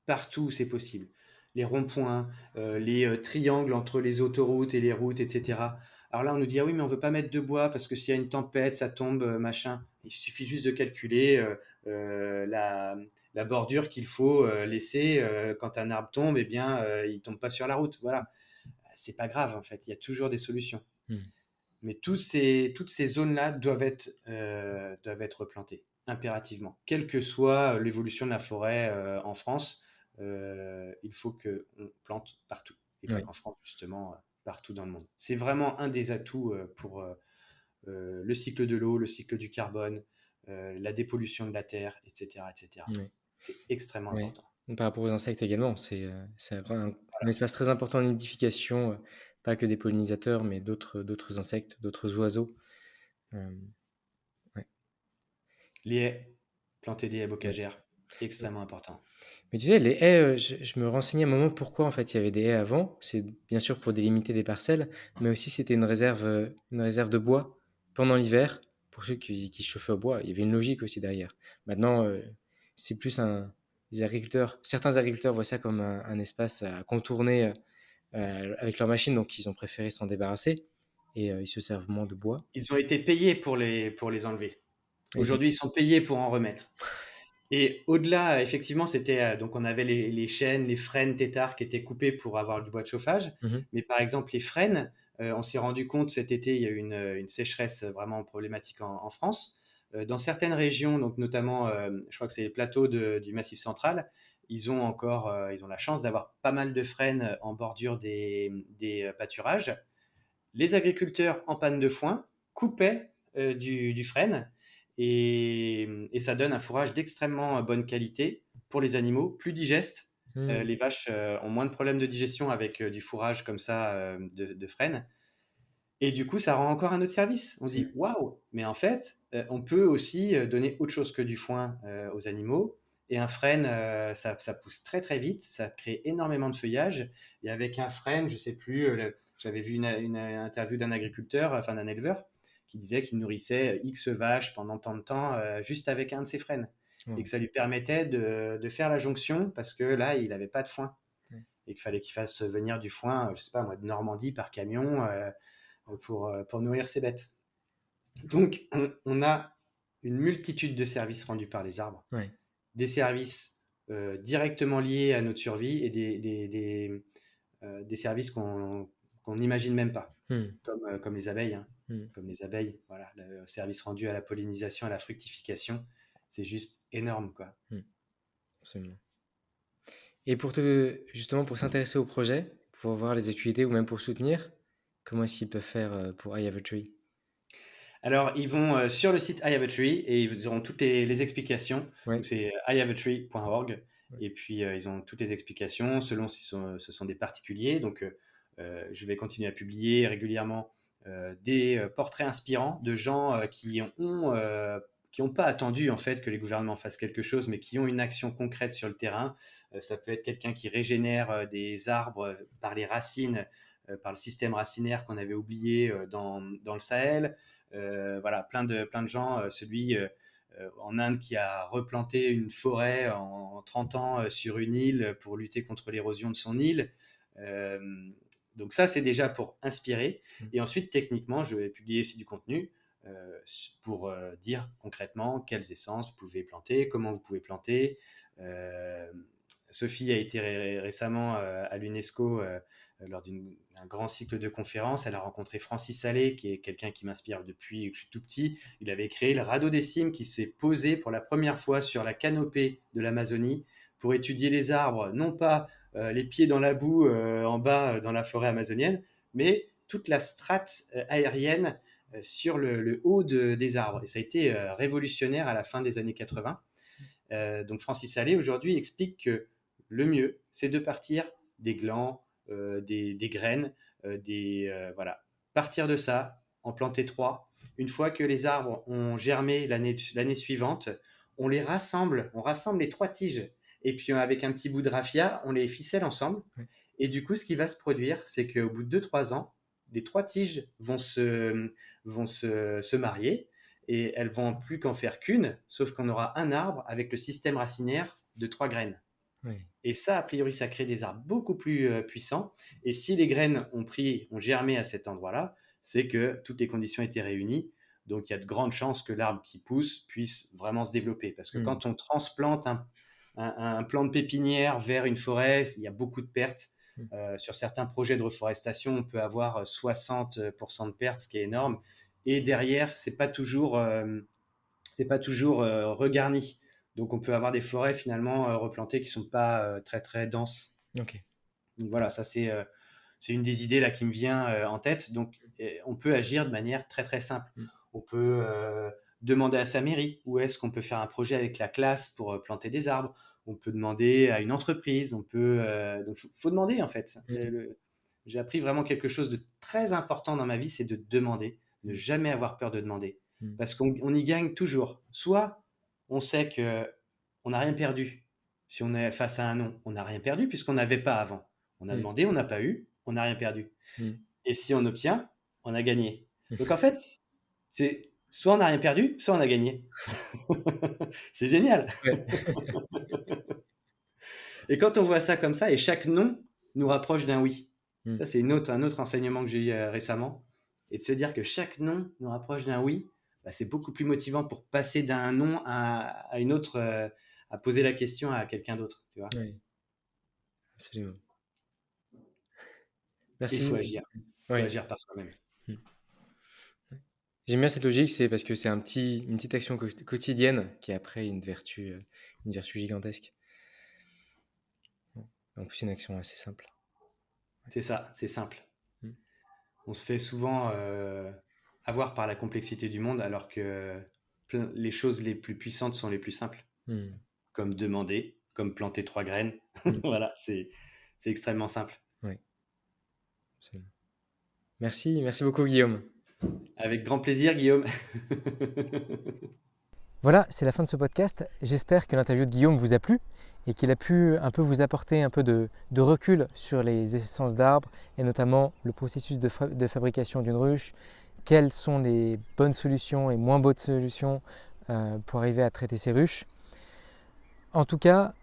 Partout où c'est possible. Les ronds-points, les triangles entre les autoroutes et les routes, etc. Alors là, on nous dit, ah oui, mais on ne veut pas mettre de bois parce que s'il y a une tempête, ça tombe, machin. Il suffit juste de calculer la bordure qu'il faut laisser quand un arbre tombe, eh bien, il ne tombe pas sur la route. Voilà. C'est pas grave, en fait. Il y a toujours des solutions. Hmm. Mais toutes ces zones-là doivent être replantées impérativement. Quelle que soit l'évolution de la forêt en France, il faut qu'on plante partout. Et pas Ouais. qu'en France, justement, partout dans le monde. C'est vraiment un des atouts pour le cycle de l'eau, le cycle du carbone, la dépollution de la terre, etc., etc. Ouais. C'est extrêmement Ouais. important. Par rapport aux insectes également, c'est un espace très important en nidification, pas que des pollinisateurs, mais d'autres insectes, d'autres oiseaux. Euh, ouais. Les haies, planter des haies Ouais. bocagères, extrêmement important. Mais tu sais, les haies, je me renseignais un moment pourquoi en fait il y avait des haies avant. C'est bien sûr pour délimiter des parcelles, mais aussi c'était une réserve de bois pendant l'hiver pour ceux qui se chauffaient au bois. Il y avait une logique aussi derrière. Maintenant, c'est plus les agriculteurs, certains agriculteurs voient ça comme un espace à contourner avec leur machine, donc ils ont préféré s'en débarrasser et ils se servent moins de bois. Ils ont été payés pour les enlever. Et donc, Aujourd'hui, ils sont payés pour en remettre. Et au-delà, effectivement, c'était donc on avait les chênes, les frênes, têtards qui étaient coupés pour avoir du bois de chauffage. mhm, Mais par exemple, les frênes, on s'est rendu compte cet été, il y a eu une sécheresse vraiment problématique en France. Dans certaines régions, donc notamment, je crois que c'est les plateaux du Massif central, ils ont la chance d'avoir pas mal de frênes en bordure des pâturages. Les agriculteurs en panne de foin coupaient du frêne et ça donne un fourrage d'extrêmement bonne qualité pour les animaux, plus digeste. mhm, Les vaches ont moins de problèmes de digestion avec du fourrage comme ça de frêne. Et du coup, ça rend encore un autre service. On se dit, mhm, waouh, mais en fait, on peut aussi donner autre chose que du foin aux animaux. Et un frêne, ça pousse très très vite, ça crée énormément de feuillage. Et avec un frêne, je sais plus, j'avais vu une interview d'un agriculteur, enfin d'un éleveur, qui disait qu'il nourrissait X vaches pendant tant de temps juste avec un de ses frênes. Et wow, que ça lui permettait de faire la jonction parce que là, il n'avait pas de foin. ouais, Et qu'il fallait qu'il fasse venir du foin, je sais pas moi, de Normandie par camion pour nourrir ses bêtes. Donc, on a une multitude de services rendus par les arbres, ouais, des services directement liés à notre survie et des services qu'on n'imagine même pas, mhm, comme les abeilles. Hein. mhm, Comme les abeilles, voilà, le service rendu à la pollinisation, à la fructification, c'est juste énorme, quoi. mhm, absolument. Et justement, pour s'intéresser au projet, pour voir les activités ou même pour soutenir, comment est-ce qu'ils peuvent faire pour I Have a Tree? Alors, ils vont sur le site I Have a Tree et ils auront toutes les explications. Donc, Ouais, c'est ihaveatree.org. ouais, Et puis, ils ont toutes les explications selon si ce sont des particuliers. Donc, je vais continuer à publier régulièrement des portraits inspirants de gens qui ont pas attendu en fait que les gouvernements fassent quelque chose, mais qui ont une action concrète sur le terrain. Ça peut être quelqu'un qui régénère des arbres par les racines, par le système racinaire qu'on avait oublié dans le Sahel. Voilà, plein de gens. Celui en Inde qui a replanté une forêt en 30 ans sur une île pour lutter contre l'érosion de son île. Euh, donc ça, c'est déjà pour inspirer. mhm, Et ensuite, techniquement, je vais publier aussi du contenu pour dire concrètement quelles essences vous pouvez planter, comment vous pouvez planter, Sophie a été récemment à l'UNESCO lors d'un grand cycle de conférences. Elle a rencontré Francis Allais, qui est quelqu'un qui m'inspire depuis que je suis tout petit. Il avait créé le radeau des cimes qui s'est posé pour la première fois sur la canopée de l'Amazonie pour étudier les arbres, non pas les pieds dans la boue en bas dans la forêt amazonienne, mais toute la strate aérienne sur le haut des arbres. Et ça a été révolutionnaire à la fin des années 80. Donc Francis Allais aujourd'hui explique que le mieux, c'est de partir des glands, des graines, voilà. Partir de ça, en planter 3. Une fois que les arbres ont germé l'année suivante, on rassemble les 3 tiges. Et puis avec un petit bout de raffia, on les ficelle ensemble. Ouais. Et du coup, ce qui va se produire, c'est qu'au bout de 2-3 ans, les 3 tiges vont se marier et elles vont plus qu'en faire qu'une, sauf qu'on aura un arbre avec le système racinaire de 3 graines. Oui. Et ça, a priori, ça crée des arbres beaucoup plus puissants. Et si les graines ont germé à cet endroit-là, c'est que toutes les conditions étaient réunies. Donc, il y a de grandes chances que l'arbre qui pousse puisse vraiment se développer. Parce que quand on transplante un plant de pépinière vers une forêt, il y a beaucoup de pertes. Sur certains projets de reforestation, on peut avoir 60% de pertes, ce qui est énorme. Et derrière, c'est pas toujours regarni. Donc, on peut avoir des forêts finalement replantées qui ne sont pas très très denses. Ok. Donc voilà, ça c'est une des idées là qui me vient en tête. Donc, on peut agir de manière très très simple. On peut demander à sa mairie où est-ce qu'on peut faire un projet avec la classe pour planter des arbres. On peut demander à une entreprise. Donc, faut demander en fait. J'ai appris vraiment quelque chose de très important dans ma vie, c'est de demander, ne jamais avoir peur de demander. Parce qu'on y gagne toujours. Soit on sait qu'on n'a rien perdu. Si on est face à un non, on n'a rien perdu puisqu'on n'avait pas avant. On a demandé, on n'a pas eu, on n'a rien perdu. Et si on obtient, on a gagné. Donc en fait, c'est soit on n'a rien perdu, soit on a gagné. C'est génial. Ouais. Et quand on voit ça comme ça, et chaque non nous rapproche d'un oui. Ça, c'est un autre enseignement que j'ai eu récemment. Et de se dire que chaque non nous rapproche d'un oui, bah, c'est beaucoup plus motivant pour passer d'un non à une autre, à poser la question à quelqu'un d'autre. Tu vois. Oui. Absolument. Il Merci. faut agir. Il faut agir par soi-même. J'aime bien cette logique, c'est parce que c'est une petite action quotidienne qui après une vertu gigantesque. En plus, c'est une action assez simple. C'est ça, c'est simple. On se fait souvent avoir par la complexité du monde alors que les choses les plus puissantes sont les plus simples. Comme demander, comme planter 3 graines. Voilà, c'est extrêmement simple. Oui. Absolument. Merci beaucoup Guillaume. Avec grand plaisir Guillaume. Voilà, c'est la fin de ce podcast. J'espère que l'interview de Guillaume vous a plu et qu'il a pu un peu vous apporter un peu de recul sur les essences d'arbres et notamment le processus de fabrication d'une ruche, quelles sont les bonnes solutions et moins bonnes solutions pour arriver à traiter ces ruches. En tout cas,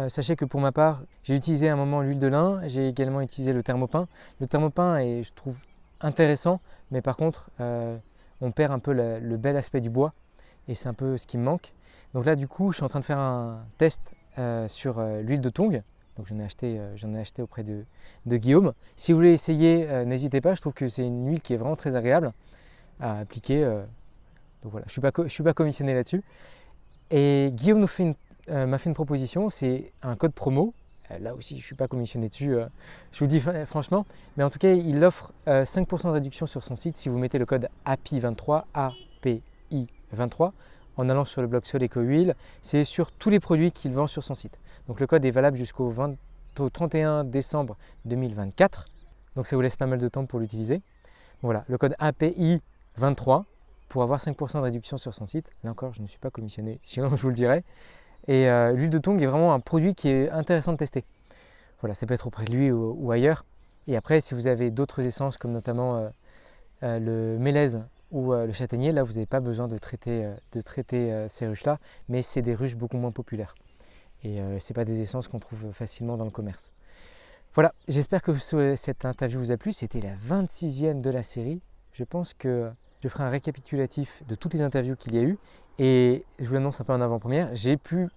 sachez que pour ma part, j'ai utilisé à un moment l'huile de lin, j'ai également utilisé le thermopin. Le thermopin est, je trouve, intéressant, mais par contre, on perd un peu le bel aspect du bois et c'est un peu ce qui me manque. Donc là, du coup, je suis en train de faire un test sur l'huile de tongue. Donc j'en ai acheté auprès de Guillaume. Si vous voulez essayer, n'hésitez pas, je trouve que c'est une huile qui est vraiment très agréable à appliquer. Donc voilà, je ne suis pas commissionné là-dessus. Et Guillaume m'a fait une proposition, c'est un code promo. Là aussi, je ne suis pas commissionné dessus, je vous le dis franchement. Mais en tout cas, il offre 5% de réduction sur son site si vous mettez le code API23, API23, en allant sur le blog Sol Eco Huile. C'est sur tous les produits qu'il vend sur son site. Donc le code est valable jusqu'au 31 décembre 2024. Donc ça vous laisse pas mal de temps pour l'utiliser. Voilà, le code API23 pour avoir 5% de réduction sur son site. Là encore, je ne suis pas commissionné, sinon je vous le dirai. Et l'huile de tongue est vraiment un produit qui est intéressant de tester. Voilà, ça peut être auprès de lui ou ailleurs. Et après, si vous avez d'autres essences comme notamment le mélèze ou le châtaignier, là vous n'avez pas besoin de traiter ces ruches-là, mais c'est des ruches beaucoup moins populaires. Et ce n'est pas des essences qu'on trouve facilement dans le commerce. Voilà, j'espère que cette interview vous a plu. C'était la 26e de la série. Je pense que je ferai un récapitulatif de toutes les interviews qu'il y a eu. Et je vous l'annonce un peu en avant-première, j'ai pu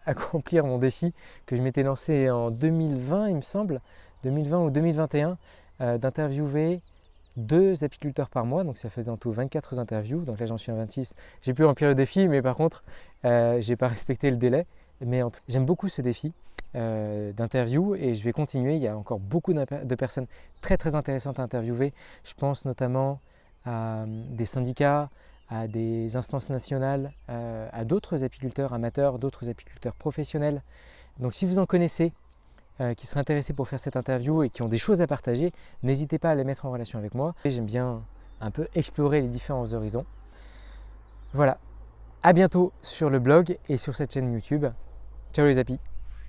accomplir mon défi que je m'étais lancé en 2020, il me semble, 2020 ou 2021, d'interviewer 2 apiculteurs par mois, donc ça faisait en tout 24 interviews, donc là j'en suis à 26. J'ai pu remplir le défi, mais par contre, j'ai pas respecté le délai. Mais j'aime beaucoup ce défi d'interview et je vais continuer. Il y a encore beaucoup de personnes très très intéressantes à interviewer. Je pense notamment à des syndicats, à des instances nationales, à d'autres apiculteurs amateurs, d'autres apiculteurs professionnels. Donc si vous en connaissez qui seraient intéressés pour faire cette interview et qui ont des choses à partager, n'hésitez pas à les mettre en relation avec moi. J'aime bien un peu explorer les différents horizons. Voilà, à bientôt sur le blog et sur cette chaîne YouTube. Ciao les apis!